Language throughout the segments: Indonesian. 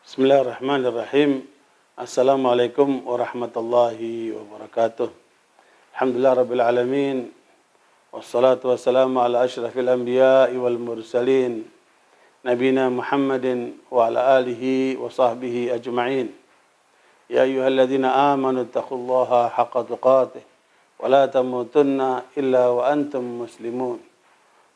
Bismillahirrahmanirrahim. Assalamualaikum warahmatullahi wabarakatuh. Alhamdulillah rabbil alamin. Wassalatu wassalamu ala asyrafil anbiya'i wal mursalin. Nabina Muhammadin wa ala alihi wa sahbihi ajma'in. Ya ayyuhalladzina amanu taqullaha haqqa tuqatih wa la tamutunna illa wa antum muslimun.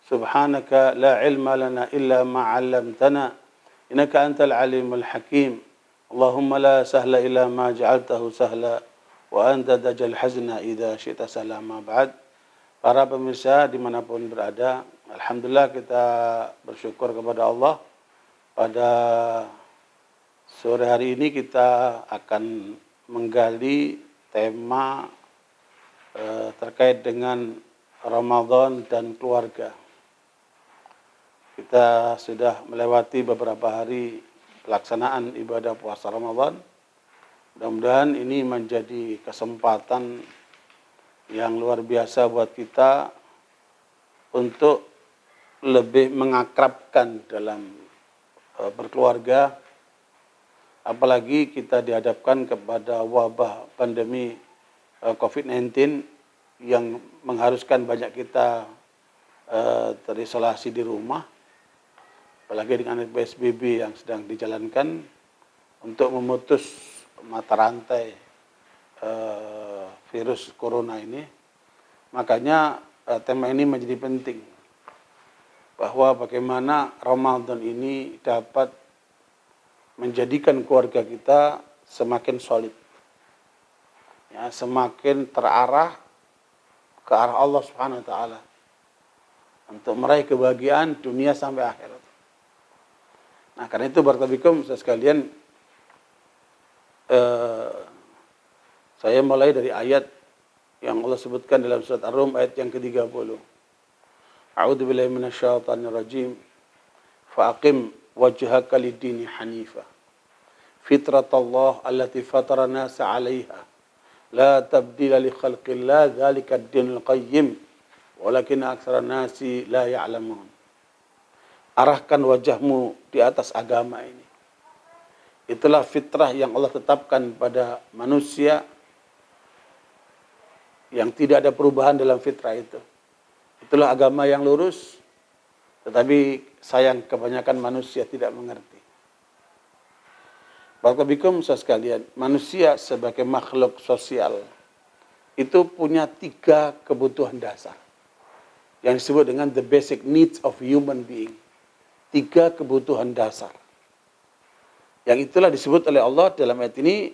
Subhanaka la ilma lana illa ma 'allamtana. Innaka antal alimul hakim. Allahumma la sahla illa ma ja'altahu sahla wa anta tajal hazna idza syi'ta sahla ma ba'd. Para pemirsa dimanapun berada, alhamdulillah kita bersyukur kepada Allah. Pada sore hari ini kita akan menggali tema terkait dengan Ramadan dan keluarga. Kita sudah melewati beberapa hari pelaksanaan ibadah puasa Ramadan. Mudah-mudahan ini menjadi kesempatan yang luar biasa buat kita untuk lebih mengakrabkan dalam berkeluarga. Apalagi kita dihadapkan kepada wabah pandemi COVID-19 yang mengharuskan banyak kita terisolasi di rumah. Apalagi dengan PSBB yang sedang dijalankan untuk memutus mata rantai virus corona ini. Makanya tema ini menjadi penting, bahwa bagaimana Ramadan ini dapat menjadikan keluarga kita semakin solid, ya, semakin terarah ke arah Allah Subhanahu wa Ta'ala untuk meraih kebahagiaan dunia sampai akhirat. Nah, karena itu barakallahu sekalian, saya mulai dari ayat yang Allah sebutkan dalam surat Ar-Rum ayat yang ke-30. A'udzubillahi minasyaitonir rajim. Fa'aqim wajhaka lid-dini hanifa. Fitratallah allati fatara an-nasa 'alaiha. La tabdila li khalqillah, dzalika ad-dinul qayyim. Walakin aktsaran nasi la ya'lamun. Arahkan wajahmu di atas agama ini. Itulah fitrah yang Allah tetapkan pada manusia, yang tidak ada perubahan dalam fitrah itu. Itulah agama yang lurus, tetapi sayang kebanyakan manusia tidak mengerti. Barakallahu sekalian, manusia sebagai makhluk sosial itu punya 3 kebutuhan dasar yang disebut dengan the basic needs of human being. 3 kebutuhan dasar. Yang itulah disebut oleh Allah dalam ayat ini,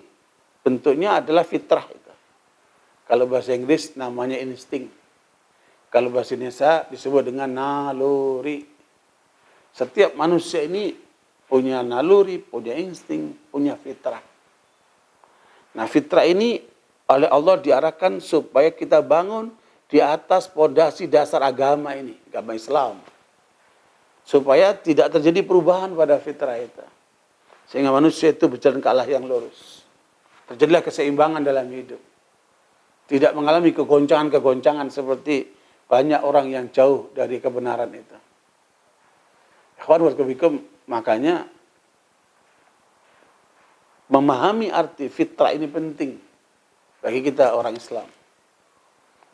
bentuknya adalah fitrah itu. Kalau bahasa Inggris namanya insting. Kalau bahasa Indonesia disebut dengan naluri. Setiap manusia ini punya naluri, punya insting, punya fitrah. Nah, fitrah ini oleh Allah diarahkan supaya kita bangun di atas pondasi dasar agama ini, agama Islam. Supaya tidak terjadi perubahan pada fitrah itu. Sehingga manusia itu berjalan ke arah yang lurus. Terjadilah keseimbangan dalam hidup. Tidak mengalami kegoncangan-kegoncangan seperti banyak orang yang jauh dari kebenaran itu. Ikhwan warahmatullahi, makanya memahami arti fitrah ini penting bagi kita orang Islam.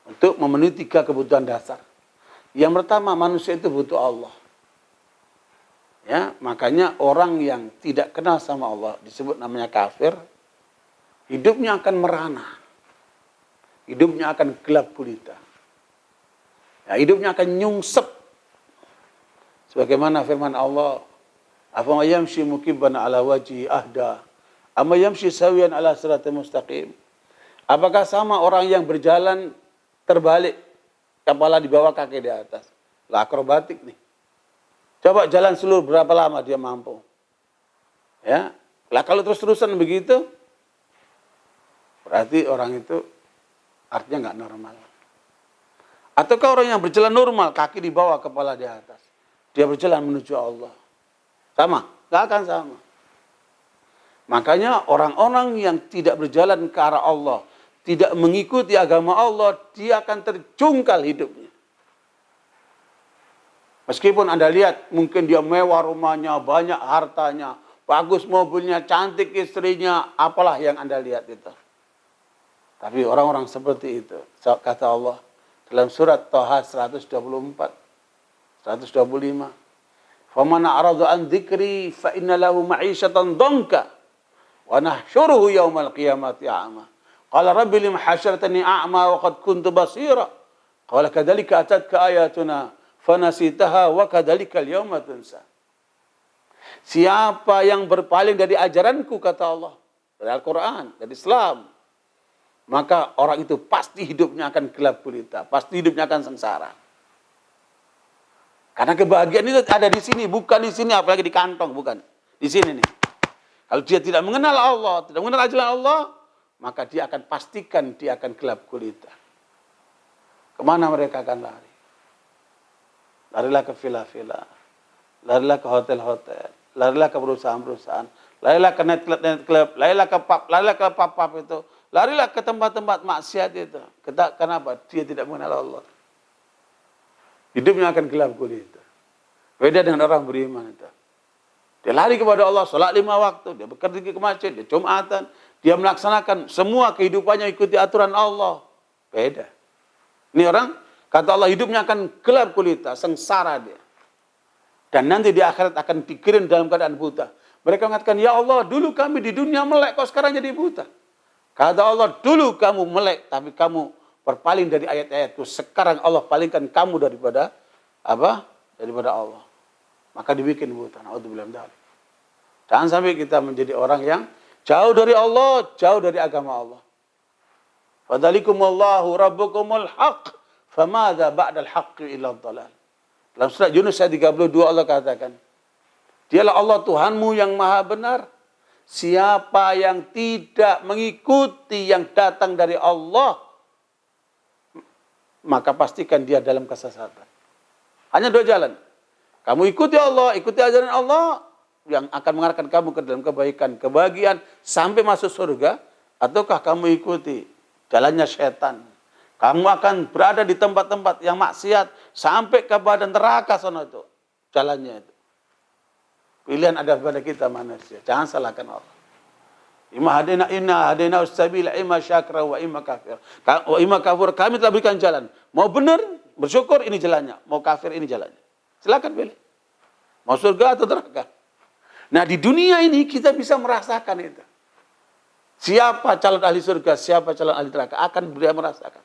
Untuk memenuhi 3 kebutuhan dasar. Yang pertama, manusia itu butuh Allah. Ya, makanya orang yang tidak kenal sama Allah disebut namanya kafir, hidupnya akan merana. Hidupnya akan gelap gulita. Ya, hidupnya akan nyungsep. Sebagaimana firman Allah, "Afa yamshi mukibban ala wajhi ahda, amma yamshi sawiyan ala siratal mustaqim." Apakah sama orang yang berjalan terbalik, kepala di bawah, kaki di atas? Lah, akrobatik nih. Coba jalan seluruh berapa lama dia mampu? Ya, lah kalau terus-terusan begitu, berarti orang itu artinya nggak normal. Ataukah orang yang berjalan normal, kaki di bawah, kepala di atas, dia berjalan menuju Allah? Sama? Nggak akan sama. Makanya orang-orang yang tidak berjalan ke arah Allah, tidak mengikuti agama Allah, dia akan terjungkal hidupnya. Meskipun Anda lihat, mungkin dia mewah rumahnya, banyak hartanya, bagus mobilnya, cantik istrinya, apalah yang Anda lihat itu. Tapi orang-orang seperti itu, kata Allah dalam surat Thaha 124, 125. Faman a'rada an dzikri fa inna lahu ma'isyatan dhanka wa nahsyuruhu yaumal qiyamati a'ma. Qala rabbi lima hasyartani a'ma wa qad kuntu basira. Qala kadzalika atatka ayatuna fanasitaha wa kadzalika al-yauma tunsa. Siapa yang berpaling dari ajaranku, kata Allah, dari Al-Quran, dari Islam, maka orang itu pasti hidupnya akan gelap gulita, pasti hidupnya akan sengsara. Karena kebahagiaan itu ada di sini, bukan di sini, apalagi di kantong, bukan. Di sini nih. Kalau dia tidak mengenal Allah, tidak mengenal ajaran Allah, maka dia akan pastikan dia akan gelap gulita. Kemana mereka akan lari? Larilah ke villa-villa, larilah ke hotel-hotel, larilah ke perusahaan-perusahaan, larilah ke net-club, larilah ke pub, larilah ke pub itu, larilah ke tempat-tempat maksiat itu. Kenapa? Dia tidak mengenal Allah. Hidupnya akan gelap gulita. Beda dengan orang beriman itu. Dia lari kepada Allah, sholat 5 waktu, dia bekerja ke masjid, dia Jumatan, dia melaksanakan semua kehidupannya ikuti aturan Allah. Beda. Ini orang, kata Allah, hidupnya akan gelap gulita, sengsara dia. Dan nanti di akhirat akan dikirim dalam keadaan buta. Mereka mengatakan, ya Allah, dulu kami di dunia melek, kok sekarang jadi buta. Kata Allah, dulu kamu melek, tapi kamu berpaling dari ayat-ayatku. Sekarang Allah palingkan kamu daripada apa? Daripada Allah. Maka dibikin buta. Na'udzubillah min dzalik. Jangan sampai kita menjadi orang yang jauh dari Allah, jauh dari agama Allah. Fadzalikumullahu rabbukumul haq, famadza ba'dal haqqi illa dhalal. Dalam surat Yunus ayat 32 Allah katakan, dialah Allah Tuhanmu yang maha benar. Siapa yang tidak mengikuti yang datang dari Allah, maka pastikan dia dalam kesesatan. Hanya 2 jalan. Kamu ikuti Allah, ikuti ajaran Allah, yang akan mengarahkan kamu ke dalam kebaikan, kebahagiaan, sampai masuk surga. Ataukah kamu ikuti jalannya setan. Kamu akan berada di tempat-tempat yang maksiat, sampai ke badan neraka sana itu. Jalannya itu. Pilihan ada pada kita manusia. Jangan salahkan Allah. Inna hadaina us-sabila imma syakra wa imma kafir. Wa imma kafur, kami telah berikan jalan. Mau benar, bersyukur, ini jalannya. Mau kafir, ini jalannya. Silakan pilih. Mau surga atau neraka. Nah, di dunia ini kita bisa merasakan itu. Siapa calon ahli surga, siapa calon ahli neraka, akan dia merasakan.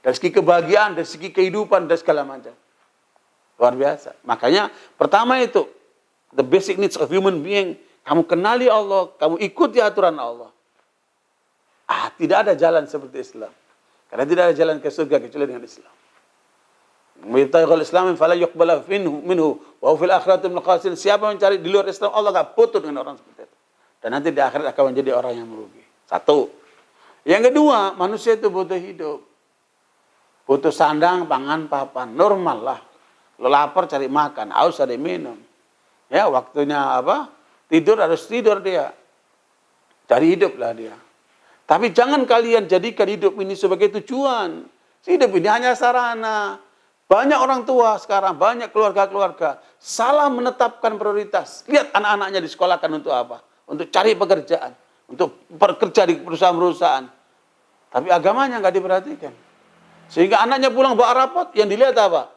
Dari segi kebahagiaan, dari segi kehidupan, dan segala macam. Luar biasa. Makanya, pertama itu, the basic needs of human being, kamu kenali Allah, kamu ikuti aturan Allah. Tidak ada jalan seperti Islam. Karena tidak ada jalan ke surga kecuali dengan Islam. Mitaghal Islamin fala yuqbala minhu wa fil akhirati minal khasirin. Siapa yang mencari di luar Islam, Allah enggak putus dengan orang seperti itu. Dan nanti di akhirat akan menjadi orang yang merugi. 1. Yang kedua, manusia itu butuh hidup. Butuh sandang, pangan, papan. Normal lah. Lo lapar cari makan, haus cari minum. Ya, waktunya apa? Tidur harus tidur dia. Cari hidup lah dia. Tapi jangan kalian jadikan hidup ini sebagai tujuan. Hidup ini hanya sarana. Banyak orang tua sekarang, banyak keluarga-keluarga salah menetapkan prioritas. Lihat anak-anaknya disekolahkan untuk apa? Untuk cari pekerjaan, untuk bekerja di perusahaan-perusahaan. Tapi agamanya nggak diperhatikan. Sehingga anaknya pulang bawa rapot, yang dilihat apa?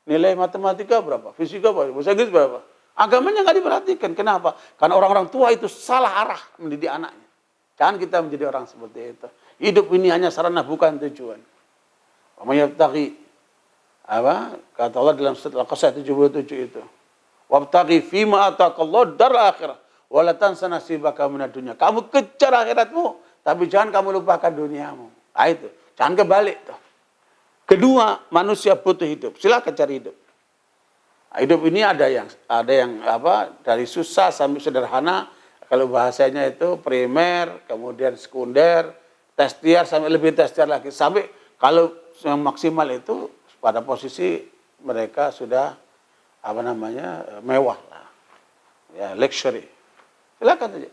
Nilai matematika berapa? Fisika berapa? Bahasa Inggris berapa? Agamanya nggak diperhatikan. Kenapa? Karena orang-orang tua itu salah arah mendidik anaknya. Jangan kita menjadi orang seperti itu. Hidup ini hanya sarana, bukan tujuan. Wamayabtaghi, kata Allah dalam surat Al-Qasas 77 itu. Wabtaghi fima ataqallahu dar akhirah wa la tansa nasibaka minad dunya. Kamu kejar akhiratmu, tapi jangan kamu lupakan duniamu. Nah itu, jangan kebalik tuh. Kedua, manusia butuh hidup. Silakan cari hidup. Nah, hidup ini ada yang dari susah sampai sederhana. Kalau bahasanya itu primer, kemudian sekunder, tersier, sampai lebih tersier lagi. Sampai kalau yang maksimal itu pada posisi mereka sudah mewah lah. Ya, luxury. Silakan saja.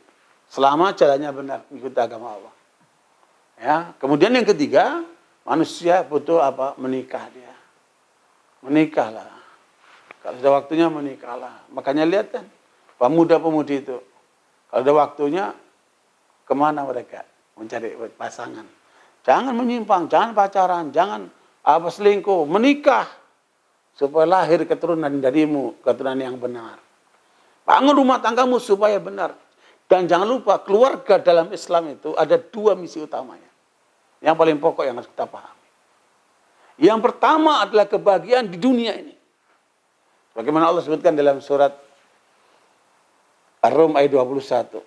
Selama jalannya benar mengikuti agama Allah. Ya, kemudian yang ketiga, manusia butuh apa? Menikah dia. Menikahlah. Kalau sudah waktunya menikahlah. Makanya lihat kan, pemuda-pemudi itu Kalau ada waktunya, kemana mereka? Mencari pasangan. Jangan menyimpang, jangan pacaran, jangan selingkuh, menikah. Supaya lahir keturunan darimu, keturunan yang benar. Bangun rumah tanggamu supaya benar. Dan jangan lupa, keluarga dalam Islam itu ada 2 misi utamanya. Yang paling pokok yang harus kita pahami. Yang pertama adalah kebahagiaan di dunia ini. Bagaimana Allah sebutkan dalam surat Ar-Rum ayat 21.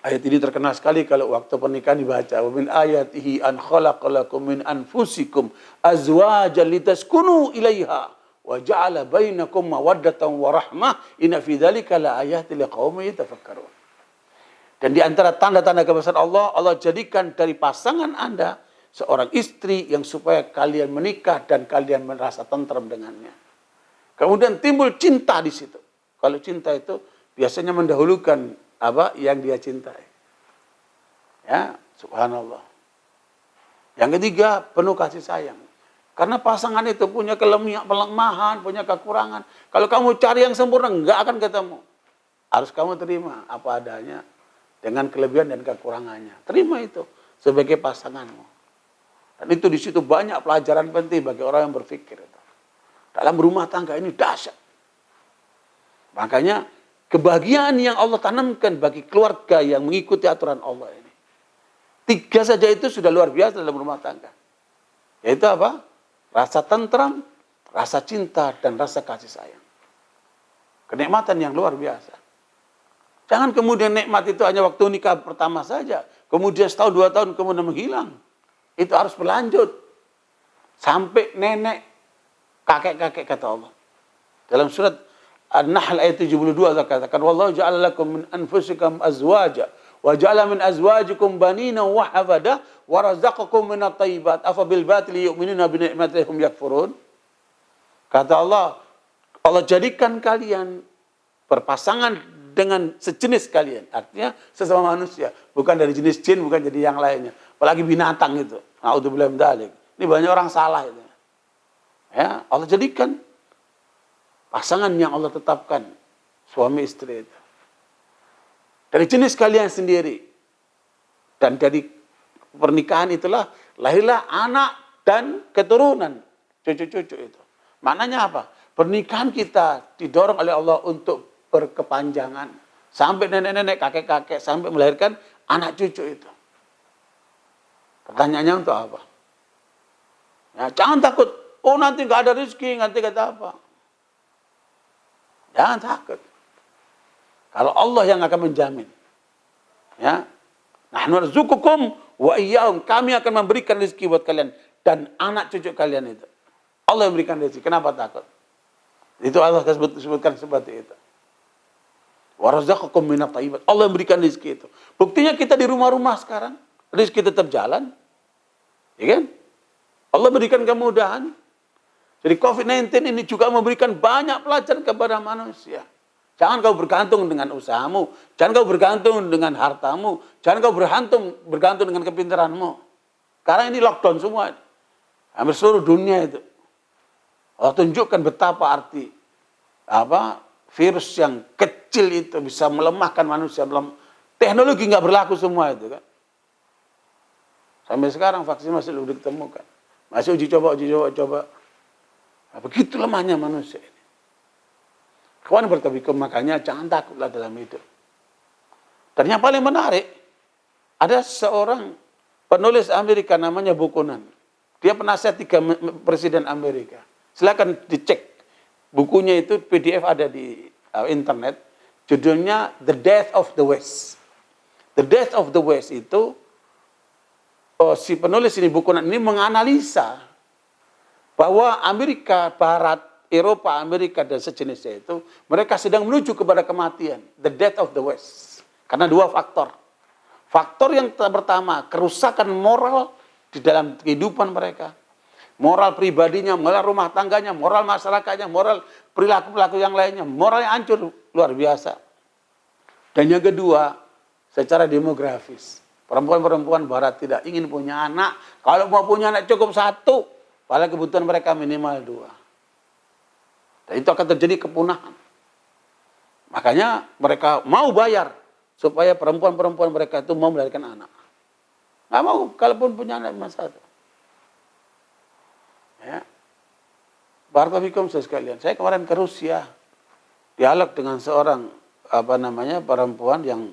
Ayat ini terkenal sekali kalau waktu pernikahan dibaca. Wa min ayatihi an khalaqalakum min anfusikum azwajan litaskunu ilaiha wa ja'ala bainakum mawaddatan wa rahmah inna fi dzalika laayatin liqaumin yatafakkarun. Dan di antara tanda-tanda kebesaran Allah, Allah jadikan dari pasangan Anda seorang istri yang supaya kalian menikah dan kalian merasa tentram dengannya. Kemudian timbul cinta di situ. Kalau cinta itu biasanya mendahulukan apa yang dia cintai. Ya, subhanallah. Yang ketiga, penuh kasih sayang. Karena pasangan itu punya kelemahan, punya kekurangan. Kalau kamu cari yang sempurna, enggak akan ketemu. Harus kamu terima apa adanya dengan kelebihan dan kekurangannya. Terima itu sebagai pasanganmu. Dan itu di situ banyak pelajaran penting bagi orang yang berpikir. Dalam rumah tangga ini dahsyat. Makanya kebahagiaan yang Allah tanamkan bagi keluarga yang mengikuti aturan Allah ini. 3 saja itu sudah luar biasa dalam rumah tangga. Yaitu apa? Rasa tentram, rasa cinta, dan rasa kasih sayang. Kenikmatan yang luar biasa. Jangan kemudian nikmat itu hanya waktu nikah pertama saja. Kemudian setahun 2 tahun kemudian menghilang. Itu harus berlanjut. Sampai nenek, kakek-kakek kata Allah. Dalam surat An-Nahl ayat 72 Allah katakan, wallahu ja'ala lakum min anfusikum azwaja wa ja'ala min azwajikum banina wa hafada wa razaqakum minat thayyibat afa bil batili yu'minuna bi ni'matihim yakfurun. Kata Allah, Allah jadikan kalian berpasangan dengan sejenis kalian. Artinya sesama manusia, bukan dari jenis jin, bukan jadi yang lainnya. Apalagi binatang itu. Na'udzubillah min dzalik. Ini banyak orang salah itu. Ya, Allah jadikan pasangan yang Allah tetapkan, suami istri itu. Dari jenis kalian sendiri. Dan dari pernikahan itulah lahirlah anak dan keturunan, cucu-cucu itu. Maknanya apa? Pernikahan kita didorong oleh Allah untuk berkepanjangan. Sampai nenek-nenek, kakek-kakek, sampai melahirkan anak cucu itu. Pertanyaannya untuk apa? Ya, jangan takut. Oh nanti nggak ada rezeki, nanti kata apa? Jangan takut. Kalau Allah yang akan menjamin. Ya. Nahnu narzuqukum wa iyyahum. Kami akan memberikan rezeki buat kalian dan anak cucu kalian itu. Allah yang memberikan rezeki. Kenapa takut? Itu Allah sebutkan seperti itu. Wa razaqakum minat thayyibat. Allah yang memberikan rezeki itu. Buktinya kita di rumah-rumah sekarang, rezeki tetap jalan. Ya kan? Allah berikan kemudahan. Jadi COVID-19 ini juga memberikan banyak pelajaran kepada manusia. Jangan kau bergantung dengan usahamu. Jangan kau bergantung dengan hartamu. Jangan kau bergantung dengan kepintaranmu. Karena ini lockdown semua. Hampir seluruh dunia itu. Allah tunjukkan betapa arti virus yang kecil itu bisa melemahkan manusia. Teknologi nggak berlaku semua itu kan. Sampai sekarang vaksin masih belum ditemukan. Masih uji coba. Nah, begitu lemahnya manusia ini. Kawan bertabikum, makanya jangan takutlah dalam hidup. Dan yang paling menarik, ada seorang penulis Amerika namanya Buchanan. Dia penasihat 3 presiden Amerika. Silakan dicek. Bukunya itu PDF ada di internet. Judulnya The Death of the West. The Death of the West itu, si penulis ini Buchanan ini menganalisa bahwa Amerika Barat, Eropa, Amerika, dan sejenisnya itu, mereka sedang menuju kepada kematian. The death of the West. Karena 2 faktor. Faktor yang pertama, kerusakan moral di dalam kehidupan mereka. Moral pribadinya, moral rumah tangganya, moral masyarakatnya, moral perilaku-perilaku yang lainnya. Moralnya hancur, luar biasa. Dan yang kedua, secara demografis. Perempuan-perempuan Barat tidak ingin punya anak. Kalau mau punya anak cukup 1. Padahal kebutuhan mereka minimal 2. Dan itu akan terjadi kepunahan. Makanya mereka mau bayar supaya perempuan-perempuan mereka itu mau melahirkan anak. Nggak mau, kalaupun punya anak cuma satu. Ya. Barakallahu sekalian. Saya kemarin ke Rusia, dialog dengan seorang perempuan yang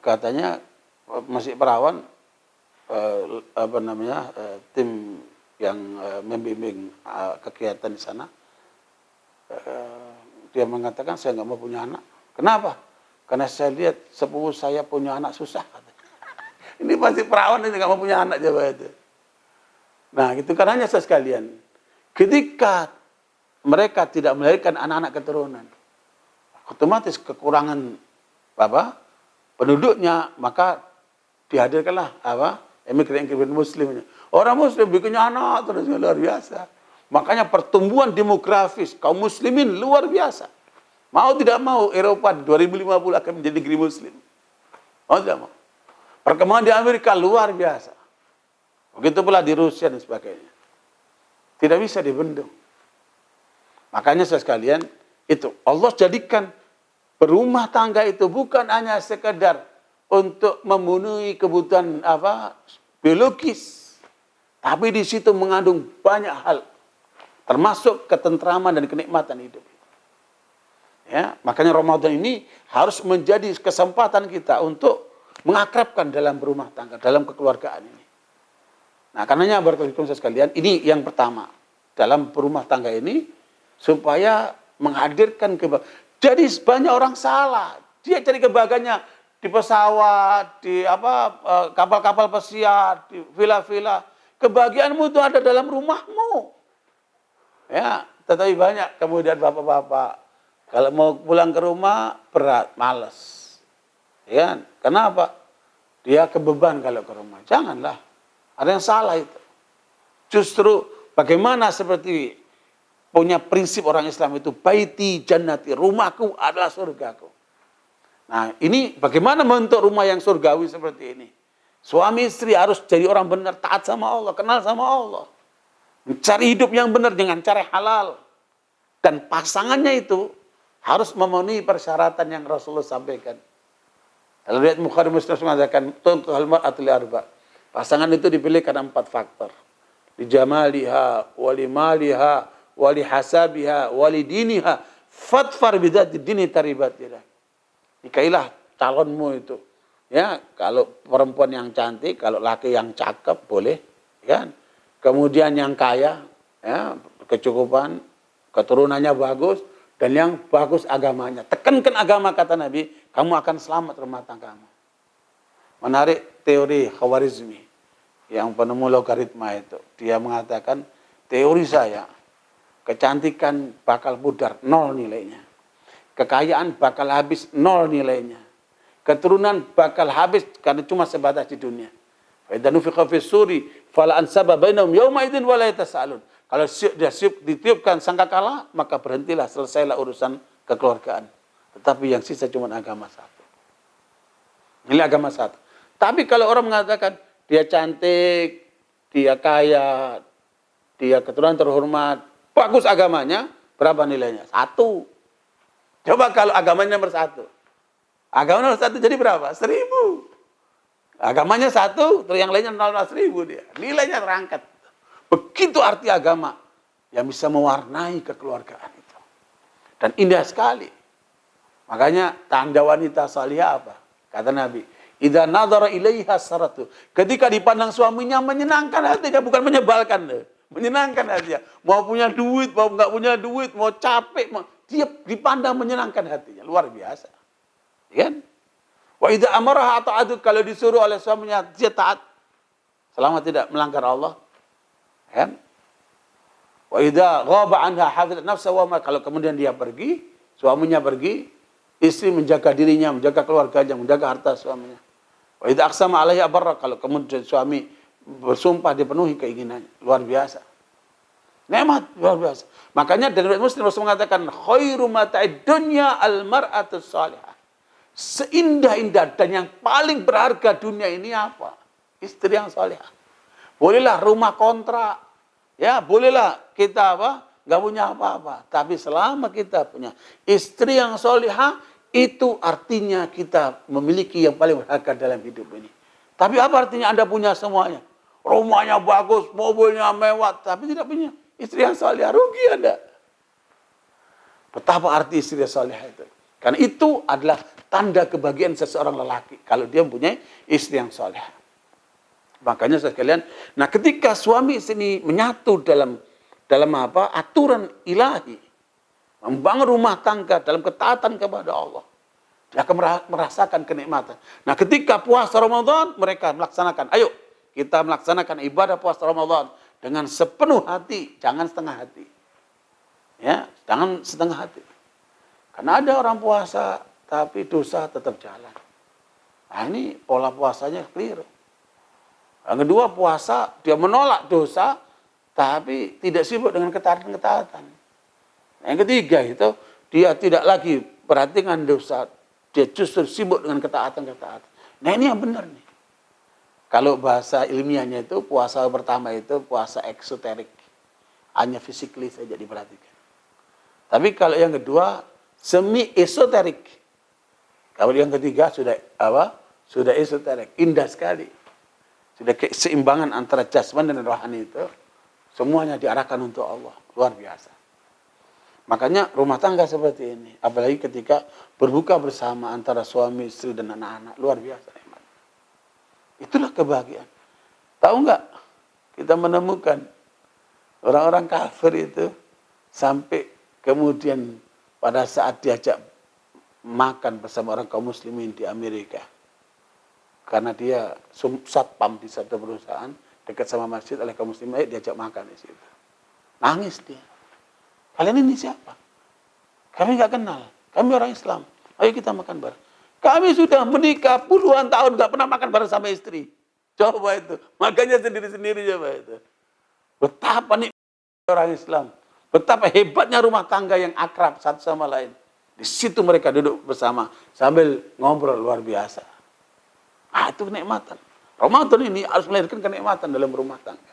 katanya masih perawan, tim yang membimbing kegiatan di sana. Dia mengatakan saya nggak mau punya anak. Kenapa? Karena saya lihat sepupu saya punya anak susah. Ini masih perawan ini nggak mau punya anak coba itu. Nah, gitu karenanya sekalian. Ketika mereka tidak melahirkan anak-anak keturunan, otomatis kekurangan penduduknya, maka dihadirkanlah emigran muslimnya. Orang muslim bikinnya anak terus luar biasa. Makanya pertumbuhan demografis kaum muslimin luar biasa. Mau tidak mau Eropa 2050 akan menjadi negeri muslim. Mau tidak mau. Perkembangan di Amerika luar biasa. Begitu pula di Rusia dan sebagainya. Tidak bisa dibendung. Makanya sekalian, itu Allah jadikan berumah tangga itu bukan hanya sekedar untuk memenuhi kebutuhan biologis, tapi di situ mengandung banyak hal, termasuk ketentraman dan kenikmatan hidup. Ya, makanya Ramadan ini harus menjadi kesempatan kita untuk mengakrabkan dalam berumah tangga, dalam kekeluargaan ini. Nah, karenanya barakallahu sekalian, ini yang pertama dalam berumah tangga ini supaya menghadirkan kebahagiaan. Jadi banyak orang salah, dia cari kebahagiaannya di pesawat, di kapal-kapal pesiar, di villa-villa. Kebahagiaanmu itu ada dalam rumahmu. Ya, tetapi banyak kemudian bapak-bapak kalau mau pulang ke rumah berat, malas. Ya, kenapa? Dia kebeban kalau ke rumah. Janganlah. Ada yang salah itu. Justru bagaimana seperti punya prinsip orang Islam itu, baiti jannati, rumahku adalah surgaku. Nah, ini bagaimana membentuk rumah yang surgawi seperti ini? Suami istri harus jadi orang benar, taat sama Allah, kenal sama Allah. Mencari hidup yang benar dengan cara halal. Dan pasangannya itu harus memenuhi persyaratan yang Rasulullah sampaikan. Kalau lihat Bukhari Muslim mengatakan, tuntuhal mar'atul arba'. Pasangan itu dipilih karena 4 faktor. Li jamaliha, wali maliha, wali hasabiha, wali diniha, fatfar bidzati dini taribat yadak. Nikailah calonmu itu. Ya, kalau perempuan yang cantik, kalau laki yang cakep boleh, kan? Kemudian yang kaya, ya, kecukupan, keturunannya bagus, dan yang bagus agamanya. Tekankan agama kata Nabi, kamu akan selamat rumah tanggamu. Menarik teori Khawarizmi yang penemu logaritma itu. Dia mengatakan, teori saya, kecantikan bakal pudar, 0 nilainya. Kekayaan bakal habis, 0 nilainya. Keturunan bakal habis karena cuma sebatas di dunia. Fa idza nufiqa fis suri fala ansaba bainahum yauma idzin wa la yatasaalun. Kalau ditiupkan sangkakala, maka berhentilah, selesailah urusan kekeluargaan. Tetapi yang sisa cuma agama satu. Ini agama satu. Tapi kalau orang mengatakan dia cantik, dia kaya, dia keturunan terhormat, bagus agamanya, berapa nilainya? 1. Coba kalau agamanya nomor 1. Agamanya nomor 1 jadi berapa? 1000. Agamanya 1, terus yang lainnya 1000 dia. Nilainya terangkat. Begitu arti agama yang bisa mewarnai kekeluargaan itu. Dan indah sekali. Makanya tanda wanita salihah apa? Kata Nabi, idza nadhara ilaiha saratu. Ketika dipandang suaminya menyenangkan hatinya, bukan menyebalkan. Menyenangkan hatinya. Mau punya duit, mau enggak punya duit, mau capek, dia dipandang menyenangkan hatinya. Luar biasa. Kan? Wa idza amaraha ta'atu, kalau disuruh oleh suaminya dia taat. Selama tidak melanggar Allah. Kan? Wa idza ghaba anha hafizat nafsaha wa ma, kalau kemudian dia pergi, suaminya pergi, istri menjaga dirinya, menjaga keluarganya, menjaga harta suaminya. Wa idza aqsama alaihi abarra, kalau kemudian suami bersumpah dipenuhi keinginannya. Luar biasa. Nikmat luar biasa. Makanya dari Muslim Rasul mengatakan khairu mata'id dunya al-mar'atus salihah. Seindah-indah dan yang paling berharga dunia ini apa? Istri yang salihah. Bolehlah rumah kontrak. Ya, bolehlah kita nggak punya apa-apa. Tapi selama kita punya istri yang salihah, Itu artinya kita memiliki yang paling berharga dalam hidup ini. Tapi apa artinya Anda punya semuanya? Rumahnya bagus, mobilnya mewah, tapi tidak punya istri yang salihah, rugi Anda. Betapa arti istri yang salihah itu? Karena itu adalah tanda kebahagiaan seseorang lelaki kalau dia mempunyai istri yang salihah. Makanya sekalian, nah ketika suami istri menyatu dalam aturan ilahi, membangun rumah tangga dalam ketaatan kepada Allah, dia akan merasakan kenikmatan. Nah, ketika puasa Ramadan, mereka melaksanakan. Ayo, kita melaksanakan ibadah puasa Ramadan dengan sepenuh hati, jangan setengah hati. Ya, jangan setengah hati. Karena ada orang puasa, tapi dosa tetap jalan. Nah, ini pola puasanya keliru. Yang kedua, puasa, dia menolak dosa, tapi tidak sibuk dengan ketaatan-ketaatan. Yang ketiga itu, dia tidak lagi perhatikan dosa, dia justru sibuk dengan ketaatan-ketaatan. Nah ini yang benar nih. Kalau bahasa ilmiahnya itu, puasa pertama itu puasa eksoterik. Hanya physically saja diperhatikan. Tapi kalau yang kedua, semi-esoterik. Kalau yang ketiga sudah Sudah esoterik, indah sekali. Sudah keseimbangan antara jasmani dan rohani itu, semuanya diarahkan untuk Allah. Luar biasa. Makanya rumah tangga seperti ini, apalagi ketika berbuka bersama antara suami, istri, dan anak-anak, luar biasa. Itulah kebahagiaan. Tahu nggak? Kita menemukan orang-orang kafir itu sampai kemudian pada saat diajak makan bersama orang kaum muslimin di Amerika, karena dia satpam di satu perusahaan dekat sama masjid, oleh kaum muslimin diajak makan di situ. Nangis dia. Kalian ini siapa? Kami nggak kenal. Kami orang Islam. Ayo kita makan bareng. Kami sudah menikah puluhan tahun nggak pernah makan bareng sama istri. Coba itu. Makanya sendiri-sendiri coba itu. Betapa nih orang Islam. Betapa hebatnya rumah tangga yang akrab satu sama lain. Di situ mereka duduk bersama sambil ngobrol, luar biasa. Ah, itu kenikmatan. Ramadan ini harus melahirkan kenikmatan dalam rumah tangga.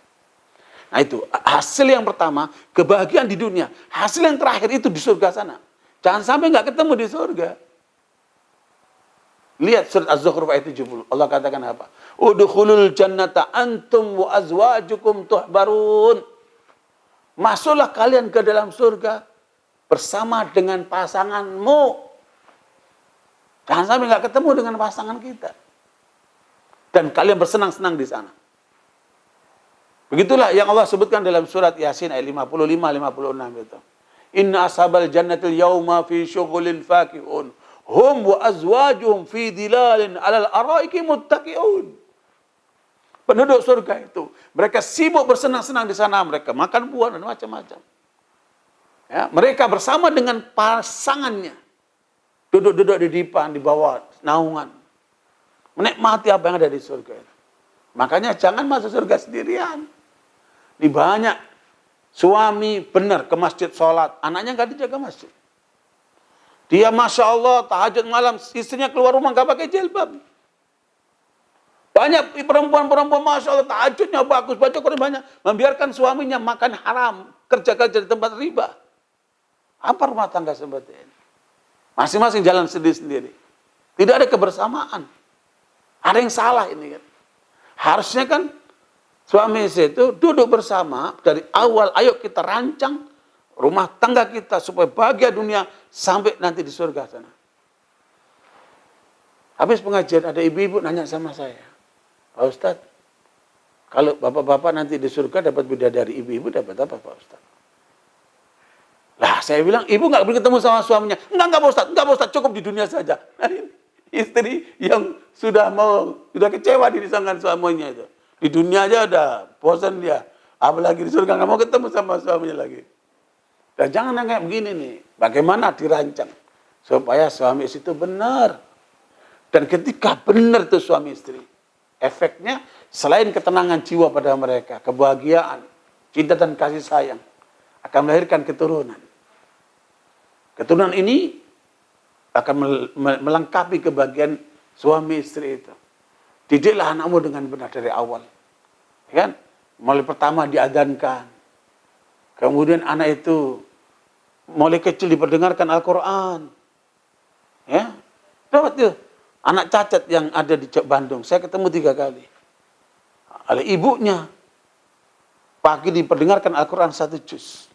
Nah itu, hasil yang pertama, kebahagiaan di dunia. Hasil yang terakhir itu di surga sana. Jangan sampai nggak ketemu di surga. Lihat surat Az-Zukhruf ayat 70. Allah katakan apa? Udkhulul jannata antum wa azwajukum tuhbarun. Masuklah kalian ke dalam surga bersama dengan pasanganmu. Jangan sampai nggak ketemu dengan pasangan kita. Dan kalian bersenang-senang di sana. Begitulah yang Allah sebutkan dalam surat Yasin ayat 55-56 itu. Inna ashabal jannatil yawma fi syughulin fakihun. Hum wa azwajuhum fi dilalin alal araiki muttaqiun. Penduduk surga itu, mereka sibuk bersenang-senang di sana, mereka makan buah dan macam-macam. Ya, mereka bersama dengan pasangannya duduk-duduk di dipan, di bawah naungan, menikmati apa yang ada di surga itu. Makanya jangan masuk surga sendirian. Di banyak suami benar ke masjid sholat, anaknya nggak dijaga masjid. Dia masya Allah tahajud malam, istrinya keluar rumah nggak pakai jilbab. Banyak perempuan-perempuan masya Allah tahajudnya bagus, baca Quran banyak, membiarkan suaminya makan haram, kerja-kerja di tempat riba. Apa rumah tangga seperti ini? Masing-masing jalan sendiri-sendiri. Tidak ada kebersamaan. Ada yang salah ini kan. Harusnya kan suami istri itu duduk bersama dari awal, ayo kita rancang rumah tangga kita supaya bahagia dunia sampai nanti di surga sana. Habis pengajian ada ibu-ibu nanya sama saya, Pak Ustadz, kalau bapak-bapak nanti di surga dapat bidadari, ibu-ibu dapat apa Pak Ustadz? Lah saya bilang, ibu nggak boleh ketemu sama suaminya. Enggak Pak Ustadz, cukup di dunia saja. Nah, ini istri yang sudah kecewa dengan suaminya itu. Di dunia aja udah bosan dia. Apalagi di surga nggak mau ketemu sama suaminya lagi. Dan jangan kayak begini nih. Bagaimana dirancang supaya suami istri itu benar. Dan ketika benar tuh suami istri, efeknya selain ketenangan jiwa pada mereka, kebahagiaan, cinta dan kasih sayang, akan melahirkan keturunan. Keturunan ini akan melengkapi kebahagiaan suami istri itu. Didiklah anakmu dengan benar dari awal. Ya kan? Mulai pertama diadzankan. Kemudian anak itu mulai kecil diperdengarkan Al-Quran. Ya, dapat tuh anak cacat yang ada di Bandung. Saya ketemu 3 kali. Oleh ibunya, pagi diperdengarkan Al-Quran 1 juz.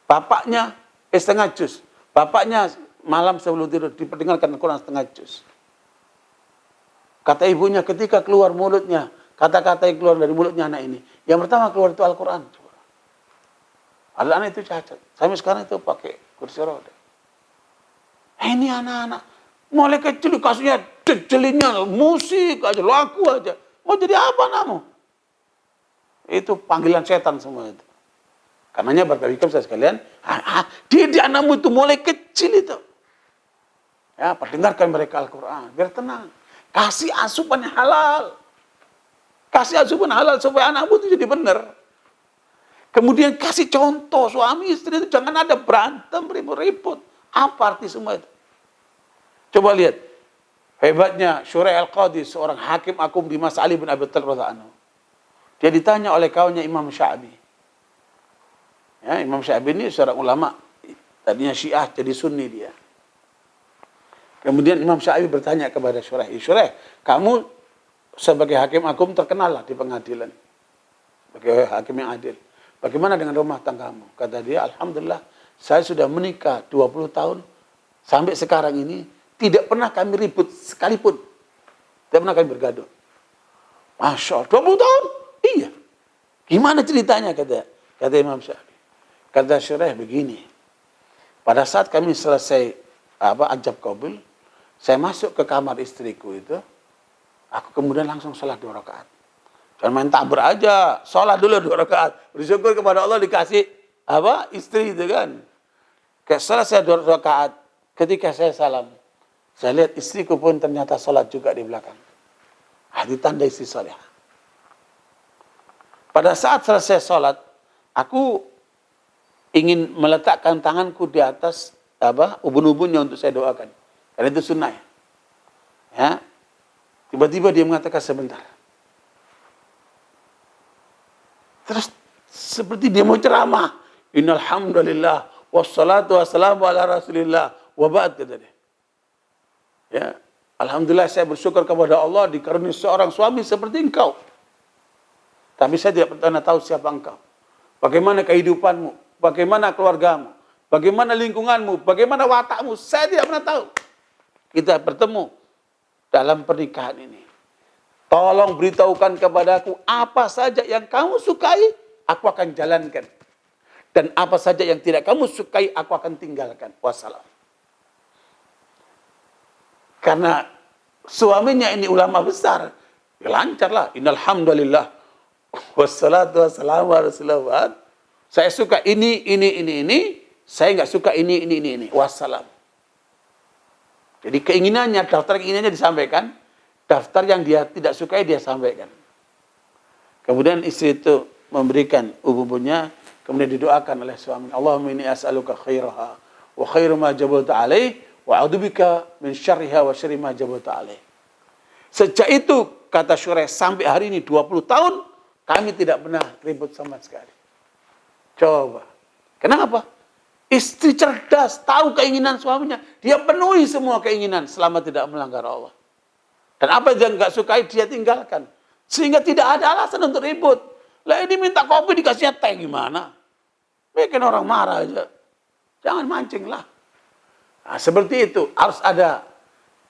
Bapaknya setengah juz. Bapaknya malam sebelum tidur diperdengarkan Al-Quran setengah juz. Kata ibunya ketika keluar mulutnya, kata-kata yang keluar dari mulutnya anak ini, yang pertama keluar itu Al-Quran. Anak itu cacat. Sampai sekarang itu pakai kursi roda. Ini anak-anak mulai kecil dikasihnya jelinnya musik aja, lagu aja. Mau jadi apa kamu? Itu panggilan setan semua itu. Karenanya berkali-kali saya sekalian, didik anakmu itu mulai kecil itu. Ya, perdengarkan mereka Al-Quran, biar tenang. Kasih asupan yang halal. Kasih asupan halal supaya anakmu itu jadi benar. Kemudian kasih contoh suami istri itu jangan ada berantem, ribut-ribut. Apa arti semua itu? Coba lihat. Hebatnya Shuraih Al-Qadi, seorang hakim agung di masa Ali bin Abi Thalib radhiyallahu anhu. Dia ditanya oleh kawannya Imam Sya'bi. Ya, Imam Sya'bi ini seorang ulama. Tadinya Syiah jadi Sunni dia. Kemudian Imam Sya'bi bertanya kepada Shuraih, Shuraih, kamu sebagai hakim agung terkenal lah di pengadilan. Sebagai hakim yang adil. Bagaimana dengan rumah tanggamu? Kata dia, alhamdulillah, saya sudah menikah 20 tahun. Sampai sekarang ini, tidak pernah kami ribut sekalipun. Tidak pernah kami bergaduh. Masya Allah, 20 tahun? Iya. Gimana ceritanya? Kata Imam Sya'bi. Kata Shuraih begini. Pada saat kami selesai ajab qabul, saya masuk ke kamar istriku itu, aku kemudian langsung sholat 2 rakaat. Jangan main tabur aja, sholat dulu 2 rakaat. Bersyukur kepada Allah dikasih istri itu kan. Selesai 2 rakaat, ketika saya salam, saya lihat istriku pun ternyata sholat juga di belakang. Ditanda istri salihah. Pada saat selesai sholat, aku ingin meletakkan tanganku di atas ubun-ubunnya untuk saya doakan. Karena itu sunnah. Ya. Tiba-tiba dia mengatakan sebentar. Terus seperti dia mau ceramah. Innal hamdalillah wassalatu wassalamu ala Rasulillah wa ba'd kata dia. Ya, alhamdulillah saya bersyukur kepada Allah dikaruniai seorang suami seperti engkau. Tapi saya tidak pernah tahu siapa engkau. Bagaimana kehidupanmu, bagaimana keluargamu, bagaimana lingkunganmu, bagaimana watakmu, saya tidak pernah tahu. Kita bertemu dalam pernikahan ini. Tolong beritahukan kepadaku apa saja yang kamu sukai, aku akan jalankan. Dan apa saja yang tidak kamu sukai, aku akan tinggalkan. Wassalam. Karena suaminya ini ulama besar, ya lancarlah. Innal hamdalillah wassalatu wassalamu ala Rasulillah. Saya suka ini. Saya nggak suka ini. Wassalam. Jadi keinginannya, daftar keinginannya disampaikan. Daftar yang dia tidak sukai dia sampaikan. Kemudian istri itu memberikan ubun-ubunnya, kemudian didoakan oleh suami. Allahumma inni as'aluka khairaha wa khairu ma jabalta alaih wa a'udzubika min syarriha wa syarri ma jabalta alaih. Sejak itu kata Shuraih sampai hari ini 20 tahun kami tidak pernah ribut sama sekali. Coba. Kenapa? Istri cerdas, tahu keinginan suaminya, dia penuhi semua keinginan selama tidak melanggar Allah. Dan apa yang nggak sukai dia tinggalkan. Sehingga tidak ada alasan untuk ribut. Lah ini minta kopi dikasihnya teh gimana? Bikin orang marah aja. Jangan mancing lah. Nah, seperti itu. Harus ada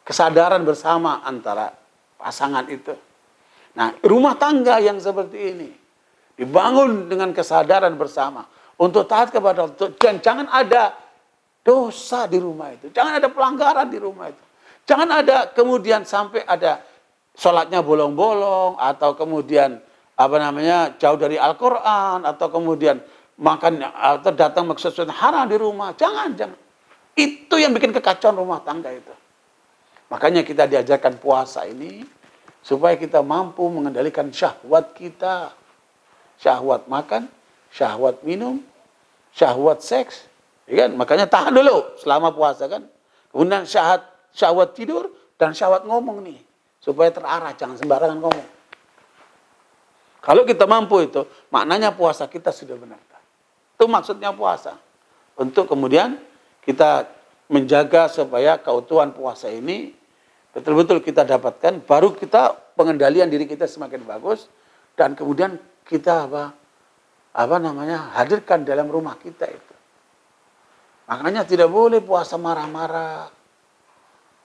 kesadaran bersama antara pasangan itu. Nah, rumah tangga yang seperti ini dibangun dengan kesadaran bersama. Untuk taat kepada Allah. Dan jangan ada dosa di rumah itu. Jangan ada pelanggaran di rumah itu. Jangan ada kemudian sampai ada sholatnya bolong-bolong atau kemudian jauh dari Al-Quran atau kemudian makan atau datang ke sesuatu haram di rumah. Jangan. Itu yang bikin kekacauan rumah tangga itu. Makanya kita diajarkan puasa ini supaya kita mampu mengendalikan syahwat kita. Syahwat makan, syahwat minum, syahwat seks. Ya kan? Makanya tahan dulu selama puasa kan. Kemudian syahwat tidur dan syahwat ngomong nih. Supaya terarah, jangan sembarangan ngomong. Kalau kita mampu itu, maknanya puasa kita sudah benar. Itu maksudnya puasa. Untuk kemudian kita menjaga supaya keutuhan puasa ini betul-betul kita dapatkan, baru kita pengendalian diri kita semakin bagus, dan kemudian kita hadirkan dalam rumah kita itu. Makanya tidak boleh puasa marah-marah.